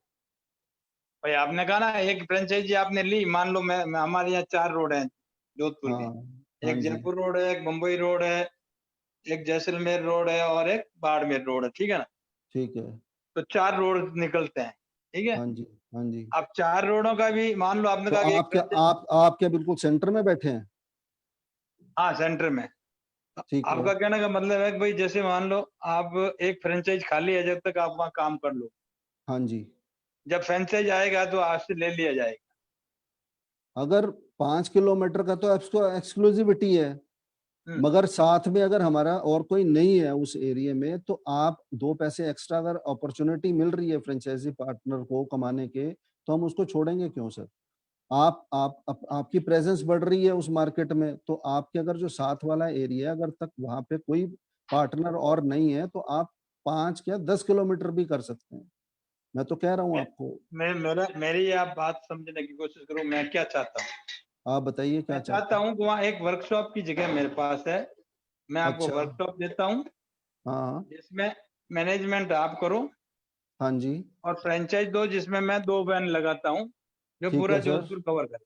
Speaker 3: भाई आपने कहा ना एक फ्रैंचाइज़ी आपने ली, मान लो मैं हमारे यहाँ 4 रोड हैं जोधपुर के।
Speaker 1: हाँ, हाँ
Speaker 3: एक
Speaker 1: जी,
Speaker 3: जयपुर रोड है, एक बम्बई रोड है, एक जैसलमेर रोड है और एक बाड़मेर रोड है, ठीक है ना?
Speaker 1: ठीक है।
Speaker 3: तो 4 रोड निकलते हैं, ठीक है?
Speaker 1: हाँ जी, हाँ जी।
Speaker 3: अब 4 रोडों का भी मान लो आपने
Speaker 1: तो
Speaker 3: कहा कि एक फ्रैंचाइज़ी।
Speaker 1: आप क्या बिल्कुल सेंटर में बैठे हैं?
Speaker 3: हाँ, सेंटर में।
Speaker 1: ठीक है।
Speaker 3: आपका कहने का मतलब है कि भाई जैसे मान लो आप एक फ्रैंचाइज़ खाली है, जब तक आप वहाँ काम कर लो।
Speaker 1: हाँ जी।
Speaker 3: जब फ्रैंचाइज़ आएगा तो आपसे ले लिया जाएगा।
Speaker 1: अगर 5 किलोमीटर का तो एक्सक्लूसिविटी है।
Speaker 3: हुँ,
Speaker 1: मगर साथ में अगर हमारा और कोई नहीं है उस एरिया में, तो आप 2 पैसे एक्स्ट्रा अगर अपॉर्च्युनिटी मिल रही है फ्रेंचाइज़ी पार्टनर को कमाने के, तो हम उसको छोड़ेंगे क्यों सर? आपकी प्रेज़ेंस बढ़ रही है उस मार्केट में, तो आपके अगर जो साथ वाला एरिया है, अगर तक वहाँ पे कोई पार्टनर और नहीं है, तो आप 5 क्या 10 किलोमीटर भी कर सकते हैं। मैं तो कह रहा हूँ
Speaker 3: मैं
Speaker 1: आपको।
Speaker 3: मेरी आप बात समझने की कोशिश करो, मैं क्या चाहता हूँ?
Speaker 1: आप बताइए
Speaker 3: मैं
Speaker 1: क्या चाहते
Speaker 3: चाहता
Speaker 1: हैं?
Speaker 3: हूँ कि वहाँ एक वर्कशॉप की जगह मेरे पास है। मैं आपको
Speaker 1: अच्छा।
Speaker 3: वर्कशॉप देता हूँ,
Speaker 1: हाँ, हाँ।
Speaker 3: जिसमें मैनेजमेंट आप करो
Speaker 1: हाँ जी।
Speaker 3: और फ्रैंचाइज़ दो, जिसमें मैं 2 वैन लगाता हूँ, जो
Speaker 1: ठीक
Speaker 3: पूरा
Speaker 1: है सर।
Speaker 3: जोधपुर कवर करे।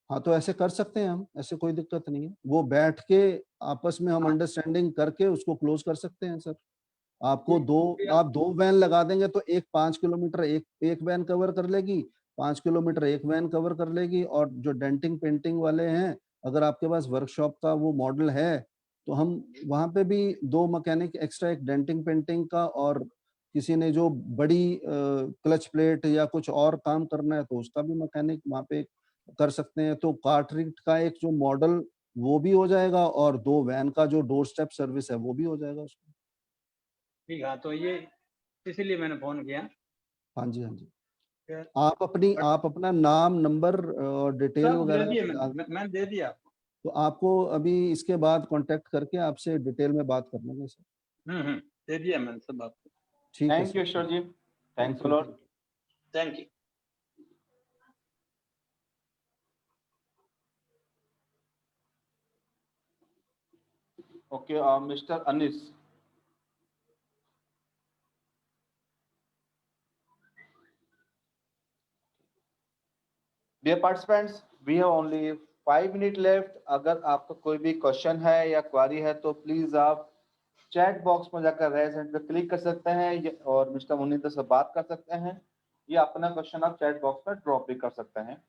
Speaker 1: हाँ, तो ऐसे कर सकते हैं हम, ऐसे कोई दिक्कत नहीं है। वो बैठ के आपस में हम
Speaker 3: हाँ,
Speaker 1: अंडरस्टैंडिंग करके उसको क्लोज़ कर सकते हैं सर। आपको
Speaker 3: ठीक
Speaker 1: 2
Speaker 3: ठीक है।
Speaker 1: आप 2 वैन लगा देंगे तो एक 5 किलोमीटर एक एक वैन कवर कर लेगी, 5 किलोमीटर एक वैन कवर कर लेगी, और जो डेंटिंग पेंटिंग वाले हैं, अगर आपके पास वर्कशॉप का वो मॉडल है, तो हम वहाँ पे भी 2 मैकेनिक एक्स्ट्रा, एक डेंटिंग पेंटिंग का, और किसी ने जो बड़ी क्लच प्लेट या कुछ और काम करना है तो उसका भी मैकेनिक वहाँ पे कर सकते हैं। तो कार्टरिट का एक जो मॉडल वो भी हो जाएगा, और 2 वैन का जो डोर स्टेप सर्विस है वो भी हो जाएगा उसमें।
Speaker 3: ठीक है, तो ये इसीलिए मैंने फ़ोन किया।
Speaker 1: हाँ जी, हाँ जी। आप अपना नाम, नंबर और डिटेल
Speaker 3: सब दे
Speaker 1: वगैरह
Speaker 3: दिए मैंने दे दिया आपको।
Speaker 1: तो आपको अभी इसके बाद कांटेक्ट करके आपसे डिटेल में बात कर लेंगे सर।
Speaker 3: दे दिया मैंने सब आपको।
Speaker 1: ठीक है
Speaker 2: thank you
Speaker 1: sir.
Speaker 2: Ishwar ji, thanks
Speaker 1: thank
Speaker 2: a
Speaker 1: you.
Speaker 2: Lot.
Speaker 3: Thank you.
Speaker 2: Okay, mister Anis. Dear participants, we have only 5 minute left. अगर आपका कोई भी क्वेश्चन है या क्वारी है तो प्लीज आप चैट बॉक्स में जाकर रेज हैंड पे क्लिक कर सकते हैं और मिस्टर मुनिंदर से बात कर सकते हैं, या अपना क्वेश्चन आप चैट बॉक्स में ड्रॉप भी कर सकते हैं।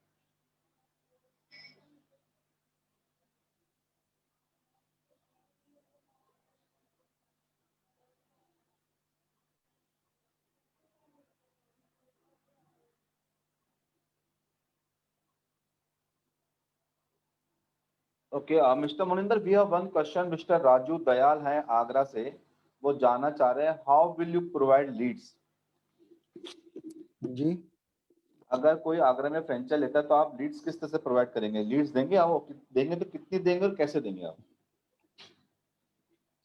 Speaker 2: Okay, mister Muninder, we have one question. Mister Raju Dayal हैं आगरा से, वो जानना चाह रहे हैं how will you provide leads.
Speaker 1: जी
Speaker 2: अगर कोई आगरा में फ्रेंचाइज लेता है तो आप लीड्स किस तरह से प्रोवाइड करेंगे? लीड्स देंगे आप, देंगे तो कितनी देंगे और कैसे देंगे आप?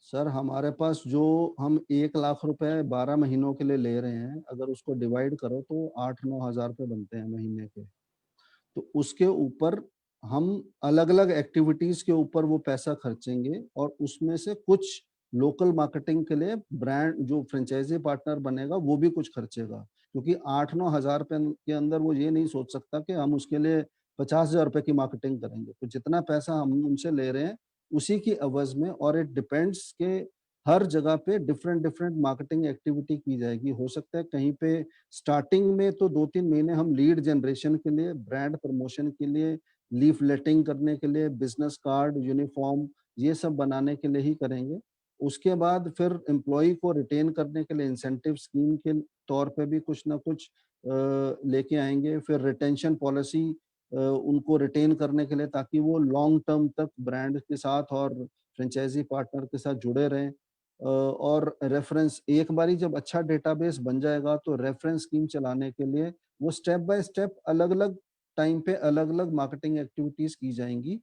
Speaker 1: सर, हमारे पास जो हम 1 लाख रुपए 12 महीनों के लिए ले रहे हैं, अगर उसको डिवाइड करो तो 8-9 हजार रुपए बनते हैं महीने के। तो उसके ऊपर हम अलग अलग एक्टिविटीज के ऊपर वो पैसा खर्चेंगे और उसमें से कुछ लोकल मार्केटिंग के लिए ब्रांड जो फ्रेंचाइजी पार्टनर बनेगा वो भी कुछ खर्चेगा, क्योंकि 8-9 हजार रुपए के अंदर वो ये नहीं सोच सकता कि हम उसके लिए 50,000 रुपए की मार्केटिंग करेंगे। तो जितना पैसा हम उनसे ले रहे हैं उसी की एवज में, और इट डिपेंड्स के हर जगह पे डिफरेंट डिफरेंट मार्केटिंग एक्टिविटी की जाएगी। हो सकता है कहीं पे स्टार्टिंग में तो 2-3 महीने हम लीड जनरेशन के लिए, ब्रांड प्रमोशन के लिए, लीफलेटिंग करने के लिए, बिजनेस कार्ड, यूनिफॉर्म, ये सब बनाने के लिए ही करेंगे। उसके बाद फिर एम्प्लॉय को रिटेन करने के लिए इंसेंटिव स्कीम के तौर पे भी कुछ ना कुछ लेके आएंगे। फिर रिटेंशन पॉलिसी उनको रिटेन करने के लिए, ताकि वो लॉन्ग टर्म तक ब्रांड के साथ और फ्रेंचाइजी पार्टनर के साथ जुड़े रहें। और रेफरेंस, एक बारी जब अच्छा डेटाबेस बन जाएगा तो रेफरेंस स्कीम चलाने के लिए वो स्टेप बाय स्टेप अलग अलग टाइम पे अलग अलग मार्केटिंग एक्टिविटीज की जाएंगी,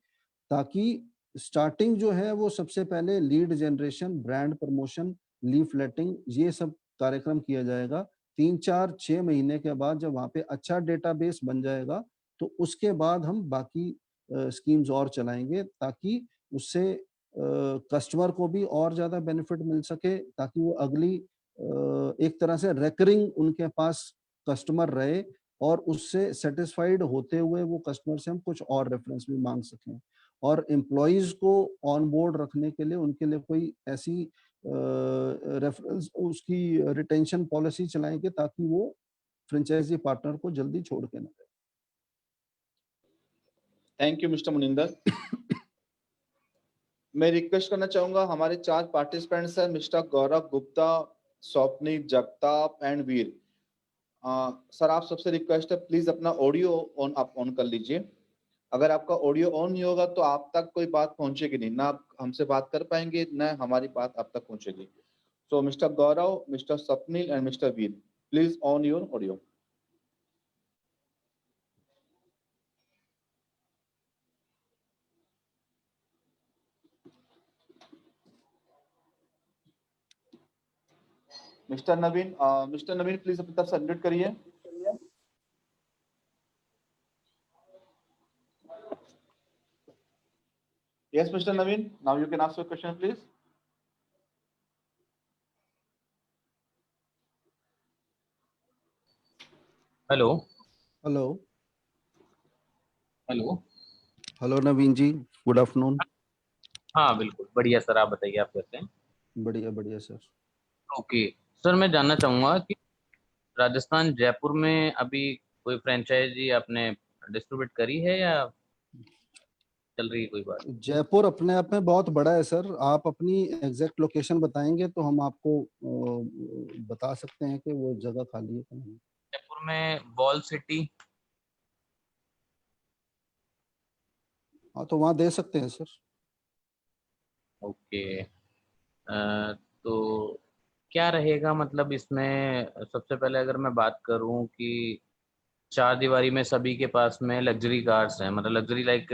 Speaker 1: ताकि स्टार्टिंग जो है वो सबसे पहले lead generation, brand promotion, leafleting, ये सब कार्यक्रम किया जाएगा। 3-4-6 महीने के बाद जब वहाँ पे अच्छा डेटाबेस बन जाएगा तो उसके बाद हम बाकी स्कीम्स और चलाएंगे, ताकि उससे कस्टमर को भी और ज्यादा बेनिफिट मिल सके, ताकि वो अगली एक तरह से रेकरिंग उनके पास कस्टमर रहे और उससे सेटिस्फाइड होते हुए वो कस्टमर से हम कुछ और रेफरेंस भी मांग सकें। और एम्प्लॉयज को ऑन बोर्ड रखने के लिए उनके लिए कोई ऐसी रेफरेंस उसकी रिटेंशन पॉलिसी चलाएंगे ताकि वो फ्रेंचाइजी पार्टनर को जल्दी छोड़ के ना जाए।
Speaker 2: Thank you mister Muninder. मैं रिक्वेस्ट करना चाहूंगा, हमारे 4 पार्टिसिपेंट्स हैं, mister Gaurav Gupta, Swapnil, Jagtap and Veer. Sir, आप सबसे रिक्वेस्ट है प्लीज अपना ऑडियो ऑन आप ऑन कर लीजिए। अगर आपका ऑडियो ऑन नहीं होगा तो आप तक कोई बात पहुंचेगी नहीं, ना आप हमसे बात कर पाएंगे ना हमारी बात आप तक पहुंचेगी। So mister Gaurav, mister Swapnil and mister Veer, please on your audio. Mister Naveen please अपनी तरफ से अनम्यूट करिए। Yes, Mr. Naveen, now you can ask your question, please.
Speaker 4: Hello.
Speaker 1: Hello.
Speaker 4: Hello.
Speaker 1: Hello Naveen ji, good afternoon.
Speaker 4: हाँ बिल्कुल बढ़िया सर, आप बताइए आप कैसे हैं?
Speaker 1: बढ़िया बढ़िया सर।
Speaker 4: ओके सर, मैं जानना चाहूँगा कि राजस्थान जयपुर में अभी कोई फ्रेंचाइजी आपने डिस्ट्रीब्यूट करी है या चल रही है कोई बात?
Speaker 1: जयपुर अपने आप में बहुत बड़ा है सर। आप अपनी एग्जैक्ट लोकेशन बताएंगे तो हम आपको बता सकते हैं कि वो जगह खाली है कहीं।
Speaker 4: जयपुर में वॉल सिटी।
Speaker 1: हाँ, तो वहाँ दे सकते हैं सर।
Speaker 4: ओके। तो क्या रहेगा मतलब इसमें, सबसे पहले अगर मैं बात करूं कि चार दीवारी में सभी के पास में लग्जरी कार्स हैं, मतलब लग्जरी लाइक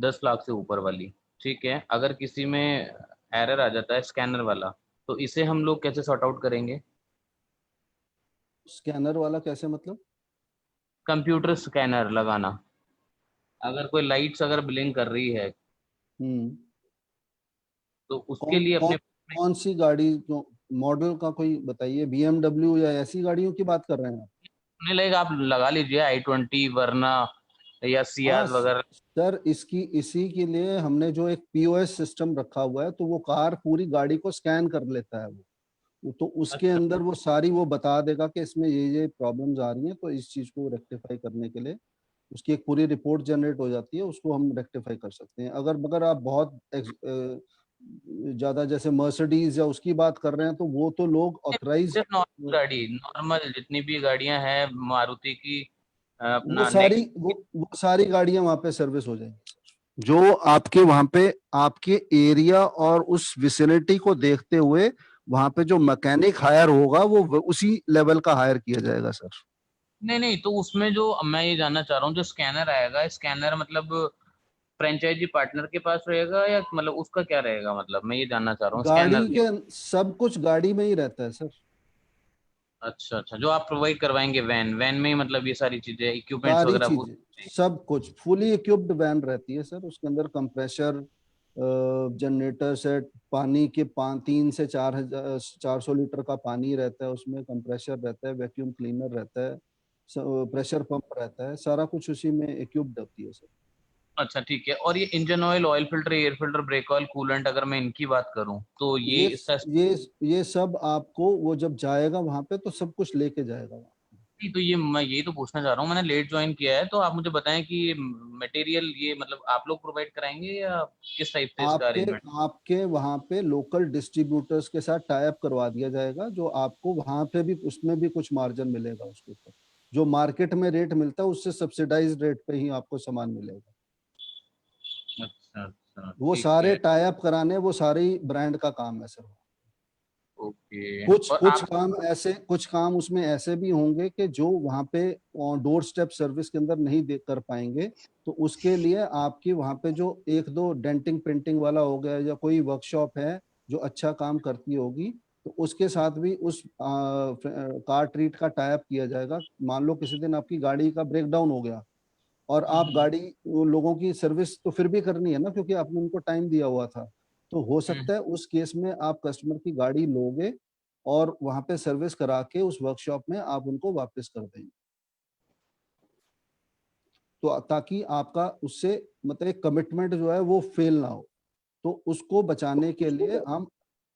Speaker 4: 10 लाख से ऊपर वाली। ठीक है, अगर किसी में एरर आ जाता है स्कैनर वाला, तो इसे हम लोग कैसे सॉर्ट आउट करेंगे?
Speaker 1: स्कैनर वाला कैसे मतलब?
Speaker 4: कंप्यूटर स्कैनर लगाना, अगर कोई लाइट्स अगर ब्लिंक कर रही है
Speaker 1: हम्म।
Speaker 4: तो उसके
Speaker 1: कौन
Speaker 4: लिए
Speaker 1: कौन
Speaker 4: अपने
Speaker 1: कौन सी गाड़ी, जो मॉडल का कोई बताइए, BMW या ऐसी गाड़ियों की बात कर रहे हैं आप?
Speaker 4: लाइक आप लगा लीजिए i20 वरना या
Speaker 1: हाँ
Speaker 4: सियाज वगैरह।
Speaker 1: सर, इसकी इसी के लिए हमने जो एक POS सिस्टम रखा हुआ है, तो वो कार पूरी गाड़ी को स्कैन कर लेता है वो तो उसके
Speaker 4: अच्छा
Speaker 1: अंदर वो सारी वो बता देगा कि इसमें ये प्रॉब्लम्स आ रही हैं, तो इस चीज को रेक्टिफाई करने के लिए उसकी एक पूरी रिपोर्ट जनरेट हो जाती है, उसको हम रेक्टिफाई कर सकते हैं। अगर मगर आप बहुत ज्यादा जैसे मर्सिडीज या उसकी बात कर रहे हैं, तो वो तो लोग ऑथराइज,
Speaker 4: सिर्फ नॉर्मल गाड़ी, नॉर्मल जितनी भी गाड़ियां हैं मारुति की
Speaker 1: वो
Speaker 4: अपना
Speaker 1: सारी
Speaker 4: नेक्स्ट।
Speaker 1: वो सारी गाड़ियां वहां पे सर्विस हो जाएंगी, जो आपके वहां पे आपके एरिया और उस विसिनिटी को देखते हुए वहां पे जो मैकेनिक हायर होगा वो उसी लेवल का हायर किया जाएगा सर।
Speaker 4: नहीं नहीं, तो उसमें जो मैं ये जानना चाह रहा हूँ, जो स्कैनर आएगा, स्कैनर मतलब फ्रेंचाइजी पार्टनर के पास रहेगा या मतलब उसका क्या रहेगा, मतलब मैं ये जानना चाह रहा हूँ स्कैनर
Speaker 1: गाड़ी
Speaker 4: के।
Speaker 1: के सब कुछ गाड़ी में ही रहता है सर।
Speaker 4: अच्छा अच्छा, जो आप प्रोवाइड करवाएंगे वैन वैन में ही, मतलब ये सारी चीजें इक्विपमेंट्स
Speaker 1: सारी
Speaker 4: वगैरह वो।
Speaker 1: चीजें, सब कुछ फुली इक्विप्ड वैन रहती है सर। उसके अंदर कंप्रेशर, जनरेटर सेट, पानी के 3 से 4 400 लीटर का पानी रहता है उसमें, कंप्रेशर रहता है, वैक्यूम क्लीनर रहता है, प्रेशर पंप रहता है, सारा कुछ उसी में इक्विप्ड होती है सर।
Speaker 4: अच्छा ठीक है, और ये engine oil, oil filter, air filter, brake oil, coolant, अगर मैं इनकी बात करूं तो ये
Speaker 1: ये
Speaker 4: इसका
Speaker 1: ये ये सब आपको वो जब जाएगा वहां पे तो सब कुछ लेके जाएगा वहाँ।
Speaker 4: नहीं, तो ये मैं यही तो पूछना चाह रहा हूँ, मैंने लेट ज्वाइन किया है, तो आप मुझे बताएं कि ये मटेरियल ये मतलब आप लोग प्रोवाइड कराएंगे या किस टाइप से इसका
Speaker 1: आपके
Speaker 4: अरेंजमेंट?
Speaker 1: आपके वहां पे लोकल डिस्ट्रीब्यूटर्स के साथ टाई अप करवा दिया जाएगा, जो आपको वहां पे भी उसमें भी कुछ मार्जिन मिलेगा उसके ऊपर। जो मार्केट में रेट मिलता है उससे सब्सिडाइज रेट पे ही आपको सामान मिलेगा।
Speaker 4: अच्छा अच्छा
Speaker 1: वो
Speaker 4: ठीक
Speaker 1: सारे
Speaker 4: है।
Speaker 1: टाई अप कराने वो सारी ब्रांड का काम है सर।
Speaker 4: ओके।
Speaker 1: कुछ
Speaker 4: और
Speaker 1: कुछ
Speaker 4: आप
Speaker 1: काम ऐसे कुछ काम उसमें ऐसे भी होंगे कि जो वहां पे डोर स्टेप सर्विस के अंदर नहीं दे कर पाएंगे, तो उसके लिए आपकी वहां पे जो एक दो डेंटिंग पेंटिंग वाला हो गया या कोई वर्कशॉप है जो अच्छा काम करती होगी, तो उसके साथ भी उस कार ट्रीट का टाई अप किया जाएगा। मान लो किसी दिन आपकी गाड़ी का ब्रेक डाउन हो गया और आप गाड़ी, वो लोगों की सर्विस तो फिर भी करनी है ना, क्योंकि आपने उनको टाइम दिया हुआ था। तो हो
Speaker 4: हम्म,
Speaker 1: सकता है उस केस में आप कस्टमर की गाड़ी लोगे और वहां पे सर्विस करा के उस वर्कशॉप में आप उनको वापस कर देंगे, तो ताकि आपका उससे मतलब एक कमिटमेंट जो है वो फेल ना हो। तो उसको बचाने के लिए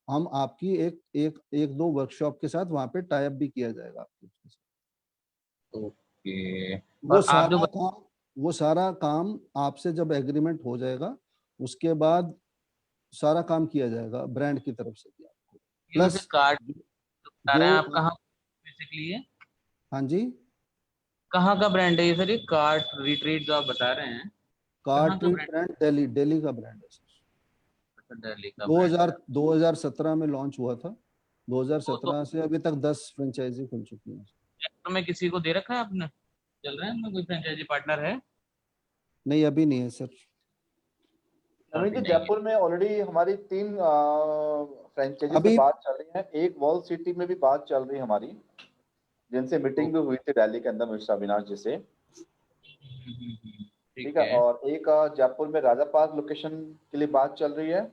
Speaker 1: हम आपकी एक एक एक दो वर्कशॉप के साथ वहां पे टाई अप भी किया जाएगा आपके उसके साथ।
Speaker 4: ओके।
Speaker 1: वो
Speaker 4: और आप जो
Speaker 1: सारा काम वो सारा काम आपसे जब एग्रीमेंट हो जाएगा, उसके बाद सारा काम किया जाएगा ब्रांड की तरफ से भी आपको।
Speaker 4: ये मुझे
Speaker 1: प्लस
Speaker 4: कार्ड बता
Speaker 1: जो
Speaker 4: रहे हैं आप, कहाँ बेसिकली है,
Speaker 1: हाँ जी,
Speaker 4: कहाँ का ब्रांड है ये सर, ये कार्ट रिट्रीट जो आप बता रहे हैं,
Speaker 1: कार
Speaker 4: कहाँ का
Speaker 1: treat
Speaker 4: brand?
Speaker 1: Brand Delhi Delhi का ब्रांड है सर।
Speaker 4: अच्छा, दिल्ली का ब्रांड
Speaker 1: 2000
Speaker 4: है।
Speaker 1: 2017 में लॉन्च हुआ था।
Speaker 4: तो
Speaker 1: 2017 से अभी तक 10 फ्रेंचाइजी खुल चुकी हैं।
Speaker 4: जयपुर में किसी को दे रखा है आपने, चल रहा है आपका कोई फ्रेंचाइजी पार्टनर है?
Speaker 1: नहीं, अभी नहीं है सर।
Speaker 2: नवीन
Speaker 4: अभी
Speaker 2: जी,
Speaker 4: नहीं है।
Speaker 2: जयपुर में ऑलरेडी हमारी 3 फ्रेंचाइजी से
Speaker 1: अभी
Speaker 2: बात चल रही है। एक वॉल सिटी में भी बात चल रही है हमारी, जिनसे मीटिंग भी हुई थी दिल्ली के अंदर मिस्टर अविनाश जी से।
Speaker 4: ठीक
Speaker 2: ठीक है,
Speaker 4: है।
Speaker 2: और एक जयपुर में राजा पार्क लोकेशन के लिए बात चल रही है,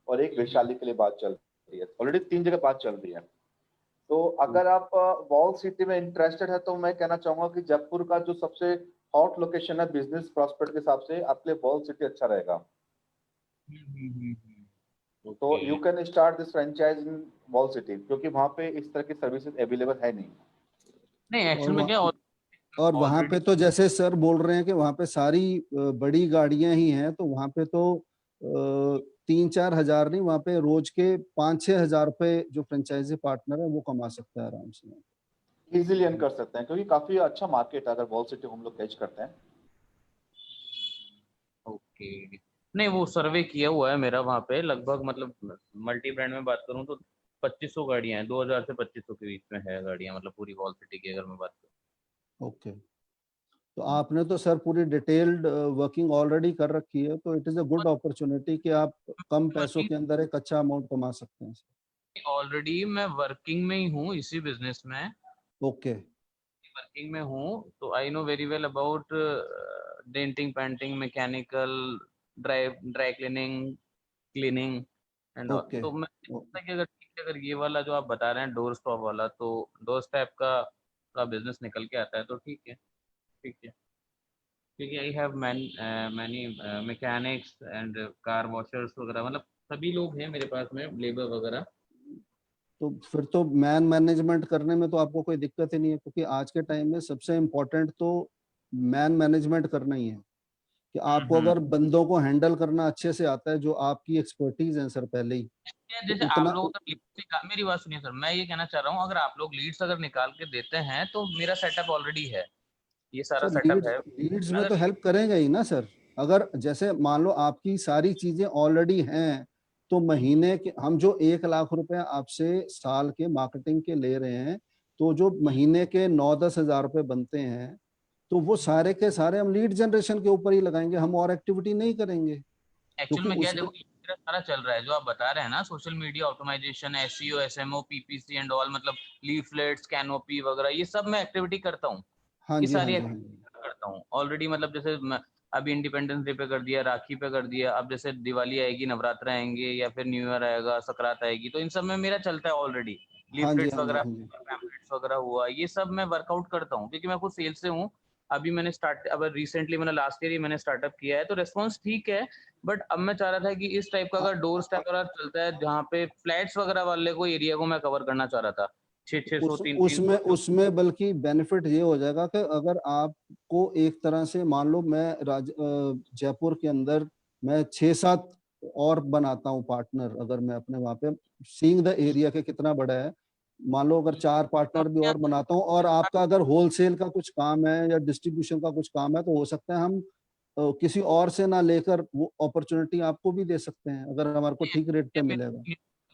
Speaker 2: और एक वैशाली के लिए बात चल रही है। ऑलरेडी 3 जगह बात चल रही है। तो अगर आप वॉल सिटी में इंटरेस्टेड है, तो मैं कहना चाहूंगा कि जयपुर का जो सबसे हॉट लोकेशन है बिजनेस प्रॉस्पेक्ट के हिसाब से, आपके लिए वॉल सिटी अच्छा रहेगा। तो
Speaker 4: okay.
Speaker 2: You can start this franchise in wall city, क्योंकि वहां पे इस तरह की सर्विसेज अवेलेबल है नहीं।
Speaker 4: नहीं
Speaker 1: और
Speaker 4: एक्चुअल में क्या,
Speaker 1: और वहां
Speaker 4: ऑलरेडी
Speaker 1: पे तो जैसे सर बोल रहे हैं कि वहां पे सारी बड़ी गाड़ियां ही हैं, तो वहां पे तो 3 4 हजार नहीं, वहां पे रोज के 5 6 हजार रुपए जो फ्रेंचाइजी पार्टनर है वो कमा सकता है आराम से।
Speaker 2: इजीली अर्न कर सकते हैं, क्योंकि काफी अच्छा मार्केट है अगर वॉल सिटी हम लोग कैच करते हैं।
Speaker 4: ओके। नहीं वो सर्वे किया हुआ है मेरा वहाँ पे, लगभग मतलब मल्टी ब्रांड में बात करूँ तो 2500 गाड़ियां हैं, 2000 से 2500 के बीच में है गाड़ियां, मतलब पूरी वॉल सिटी की अगर मैं बात करूँ।
Speaker 1: ओके, तो आपने तो सर पूरी डिटेल्ड वर्किंग ऑलरेडी कर रखी है, तो it is a good opportunity कि आप कम पैसों के अंदर एक अच्छा अमाउंट कमा सकते हैं।
Speaker 4: ऑलरेडी मैं वर्किंग में ही हूँ, इसी बिजनेस में
Speaker 1: ओके,
Speaker 4: वर्किंग में हूँ, तो I know very well about denting, painting, mechanical, dry cleaning, cleaning and all.
Speaker 1: Okay,
Speaker 4: तो मैं कि अगर ठीक है, अगर ये वाला जो आप बता रहे हैं डोर स्टॉप वाला, तो डोर स्टेप का बिजनेस निकल के आता है तो ठीक है, ठीक है, क्योंकि I have many mechanics and car washers वगैरह, मतलब सभी लोग हैं मेरे पास में, लेबर वगैरह।
Speaker 1: तो फिर तो मैन मैनेजमेंट करने में तो आपको कोई दिक्कत ही नहीं है, क्योंकि आज के टाइम में सबसे इम्पोर्टेंट तो मैन मैनेजमेंट करना ही है, कि आपको
Speaker 4: हम्म।
Speaker 1: अगर बंदों को हैंडल करना अच्छे से आता है, जो आपकी एक्सपर्टीज है सर पहले ही, तो
Speaker 4: जैसे आप
Speaker 1: उतना
Speaker 4: लोग अगर मेरी बात सुनिए सर, मैं ये कहना चाह रहा हूँ, अगर आप लोग लीड्स अगर निकाल के देते हैं तो मेरा सेटअप ऑलरेडी है, ये सारा
Speaker 1: सर
Speaker 4: सेटअप
Speaker 1: लीड्स
Speaker 4: है।
Speaker 1: लीड्स में
Speaker 4: अगर
Speaker 1: तो हेल्प करेंगे ही ना सर। अगर जैसे मान लो आपकी सारी चीजें ऑलरेडी हैं, तो महीने के हम जो 1 लाख रुपए आपसे साल के मार्केटिंग के ले रहे हैं, तो जो महीने के 9-10 हजार रुपए बनते हैं, तो वो सारे के सारे हम लीड जनरेशन के ऊपर ही लगाएंगे, हम और एक्टिविटी नहीं करेंगे,
Speaker 4: एक्चुअल
Speaker 1: क्योंकि
Speaker 4: में क्या है,
Speaker 1: उसमें।
Speaker 4: देखो ये मेरा सारा चल रहा है जो आप बता रहे हैं ना, social media optimisation, SEO, SMO, PPC and all, मतलब लीफलेट्स, कैनोपी वगैरह, ये सब मैं एक्टिविटी करता हूँ,
Speaker 1: हाँ
Speaker 4: ये
Speaker 1: जी, हाँ
Speaker 4: सारी
Speaker 1: जी, हाँ जी।
Speaker 4: एक्टिविटी करता हूँ ऑलरेडी। मतलब जैसे अभी इंडिपेंडेंस डे पे कर दिया, राखी पे कर दिया, अब जैसे दिवाली आएगी, नवरात्र आएंगे, या फिर न्यू ईयर आएगा, सकरात आएगी, तो इन सब में मेरा चलता है ऑलरेडी।
Speaker 1: हाँ जी,
Speaker 4: लीफलेट्स
Speaker 1: हाँ जी,
Speaker 4: वगैरह,
Speaker 1: हाँ जी।
Speaker 4: पैम्पलेट्स वगैरह हुआ, ये सब मैं वर्कआउट करता हूँ, क्योंकि मैं खुद सेल्स से हूँ। अभी मैंने स्टार्ट, अब रिसेंटली मैंने लास्ट ईयर ही मैंने स्टार्टअप किया है, तो रेस्पॉन्स ठीक है। बट अब मैं चाह रहा था कि इस टाइप का अगर डोर स्टेप वगैरह चलता है, जहाँ पे फ्लैट्स वगैरह वाले को एरिया को मैं कवर करना चाह रहा था, 600 300
Speaker 1: उसमें
Speaker 4: जो।
Speaker 1: उसमें बल्कि बेनिफिट ये हो जाएगा कि अगर आपको एक तरह से मान लो मैं जयपुर के अंदर मैं 6-7 और बनाता हूँ पार्टनर, अगर मैं अपने वहां पे सीइंग द एरिया के कितना बड़ा है, मान लो अगर 4 पार्टनर भी और बनाता हूँ, और आपका अगर होलसेल का कुछ काम है या डिस्ट्रीब्यूशन का कुछ काम है, तो हो सकता है हम किसी और से ना लेकर वो अपॉर्चुनिटी आपको भी दे सकते हैं, अगर हमारे को ठीक रेट पे मिलेगा।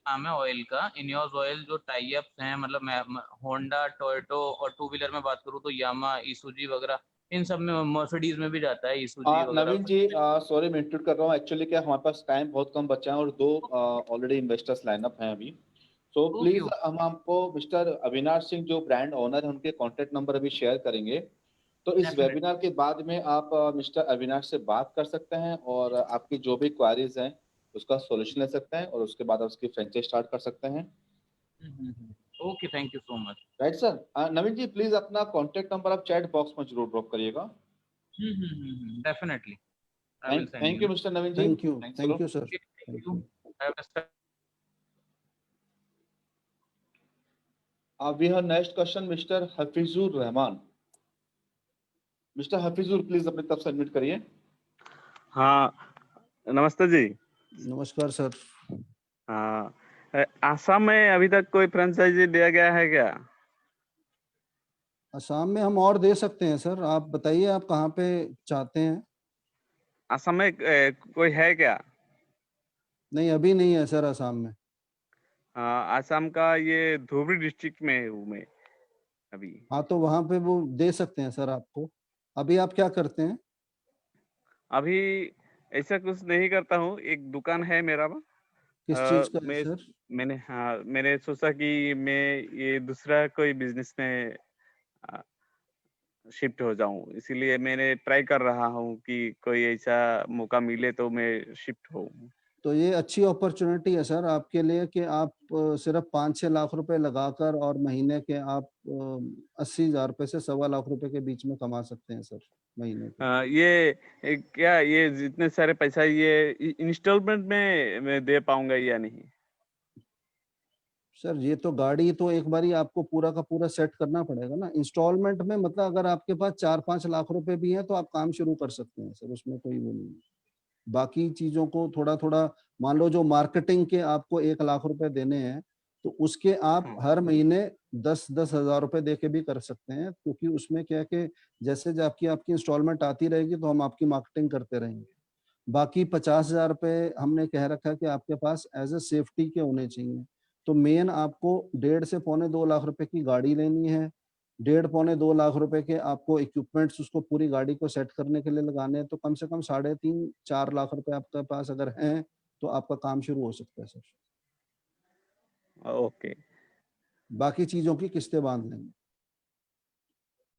Speaker 4: नाम है ऑयल का, इनियोस ऑयल, जो टाई अप्स हैं, मतलब मैं होंडा, टोयोटो, और टू व्हीलर में बात करूँ तो यामा, ईसुजी वगैरह, इन सब में, मर्सिडीज में भी जाता है ईसुजी वगैरह।
Speaker 2: नवीन जी, सॉरी मैं इंटरप्ट कर रहा हूँ, एक्चुअली क्या हमारे पास टाइम बहुत कम बचा है और दो ऑलरेडी इन्वेस्टर्स लाइनअप हैं अभी। सो
Speaker 4: ओके
Speaker 2: प्लीज हम आपको मिस्टर अविनाश सिंह जो ब्रांड ओनर है उनके कॉन्टेक्ट नंबर अभी शेयर करेंगे। तो इस
Speaker 4: डेफिनेटली।
Speaker 2: वेबिनार के बाद में आप मिस्टर अविनाश से बात कर सकते हैं और आपकी जो भी क्वारीज हैं उसका सॉल्यूशन ले सकते हैं, और उसके बाद आप उसकी फ्रेंचाइज स्टार्ट कर सकते हैं।
Speaker 4: Okay, thank you so much.
Speaker 2: Right sir. Naveen ji please अपना कॉन्टेक्ट नंबर आप चैट बॉक्स में जरूर ड्रॉप करिएगा।
Speaker 4: Definitely, I will send
Speaker 2: thank
Speaker 4: you.
Speaker 2: You mister Naveen ji, thanks a
Speaker 1: thank
Speaker 2: lot.
Speaker 1: You sir,
Speaker 4: thank
Speaker 1: thank
Speaker 4: you.
Speaker 1: You.
Speaker 2: We have next question mister Hafizur Rahman. Mister Hafizur please अपनी तरफ से एडमिट करिए।
Speaker 5: हाँ, नमस्ते जी।
Speaker 1: नमस्कार सर।
Speaker 5: हाँ, आसाम में अभी तक कोई फ्रेंचाइजी दिया गया है क्या?
Speaker 1: असम में हम और दे सकते हैं सर, आप बताइए आप कहाँ पे चाहते हैं।
Speaker 5: आसाम में कोई है क्या?
Speaker 1: नहीं, अभी नहीं है सर असम में।
Speaker 5: हाँ, आसाम का ये धुबरी डिस्ट्रिक्ट में हूँ मैं अभी।
Speaker 1: हाँ, तो वहाँ पे वो दे सकते हैं सर आपको। अभी आप क्या करते हैं?
Speaker 5: अभी ऐसा कुछ नहीं करता हूँ, एक दुकान है मेरा।
Speaker 1: किस चीज का है
Speaker 5: मैं
Speaker 1: सर?
Speaker 5: मैंने सोचा कि मैं ये दूसरा कोई बिजनेस में शिफ्ट हो जाऊं, इसीलिए मैंने ट्राई कर रहा हूँ कि कोई ऐसा मौका मिले तो मैं शिफ्ट हो।
Speaker 1: तो ये अच्छी अपॉर्चुनिटी है सर आपके लिए कि आप सिर्फ 5-6 लाख रुपए लगाकर और महीने के आप 80,000 रुपए से 1.25 लाख रुपए के बीच में कमा सकते हैं सर, महीने के।
Speaker 5: क्या ये जितने सारे पैसा ये इंस्टॉलमेंट में मैं दे पाऊंगा या नहीं?
Speaker 1: सर ये तो गाड़ी तो एक बारी आपको पूरा का पूरा सेट करना पड़ेगा ना इंस्टॉलमेंट में, मतलब अगर आपके पास 4-5 लाख रुपए भी हैं तो आप काम शुरू कर सकते हैं सर, उसमें कोई वो नहीं है। बाकी चीजों को थोड़ा थोड़ा, मान लो जो मार्केटिंग के आपको 1 लाख रुपए देने हैं, तो उसके आप
Speaker 5: हाँ,
Speaker 1: हर महीने 10-10 हजार रुपए दे के भी कर सकते हैं, क्योंकि उसमें क्या है कि जैसे जब आपकी आपकी इंस्टॉलमेंट आती रहेगी तो हम आपकी मार्केटिंग करते रहेंगे। बाकी 50,000 रुपए हमने कह रखा है कि आपके पास एज ए सेफ्टी के होने चाहिए, तो मेन आपको 1.5 से पौने 2 लाख रुपए की गाड़ी लेनी है, 1.5 पौने 2 लाख रुपए के आपको इक्विपमेंट्स उसको पूरी गाड़ी को सेट करने के लिए लगाने हैं, तो कम से कम 3.5-4 लाख रुपए आपके पास अगर हैं तो आपका काम शुरू हो सकता है सर।
Speaker 5: ओके।
Speaker 1: बाकी चीजों की किस्तें बांध लेंगे।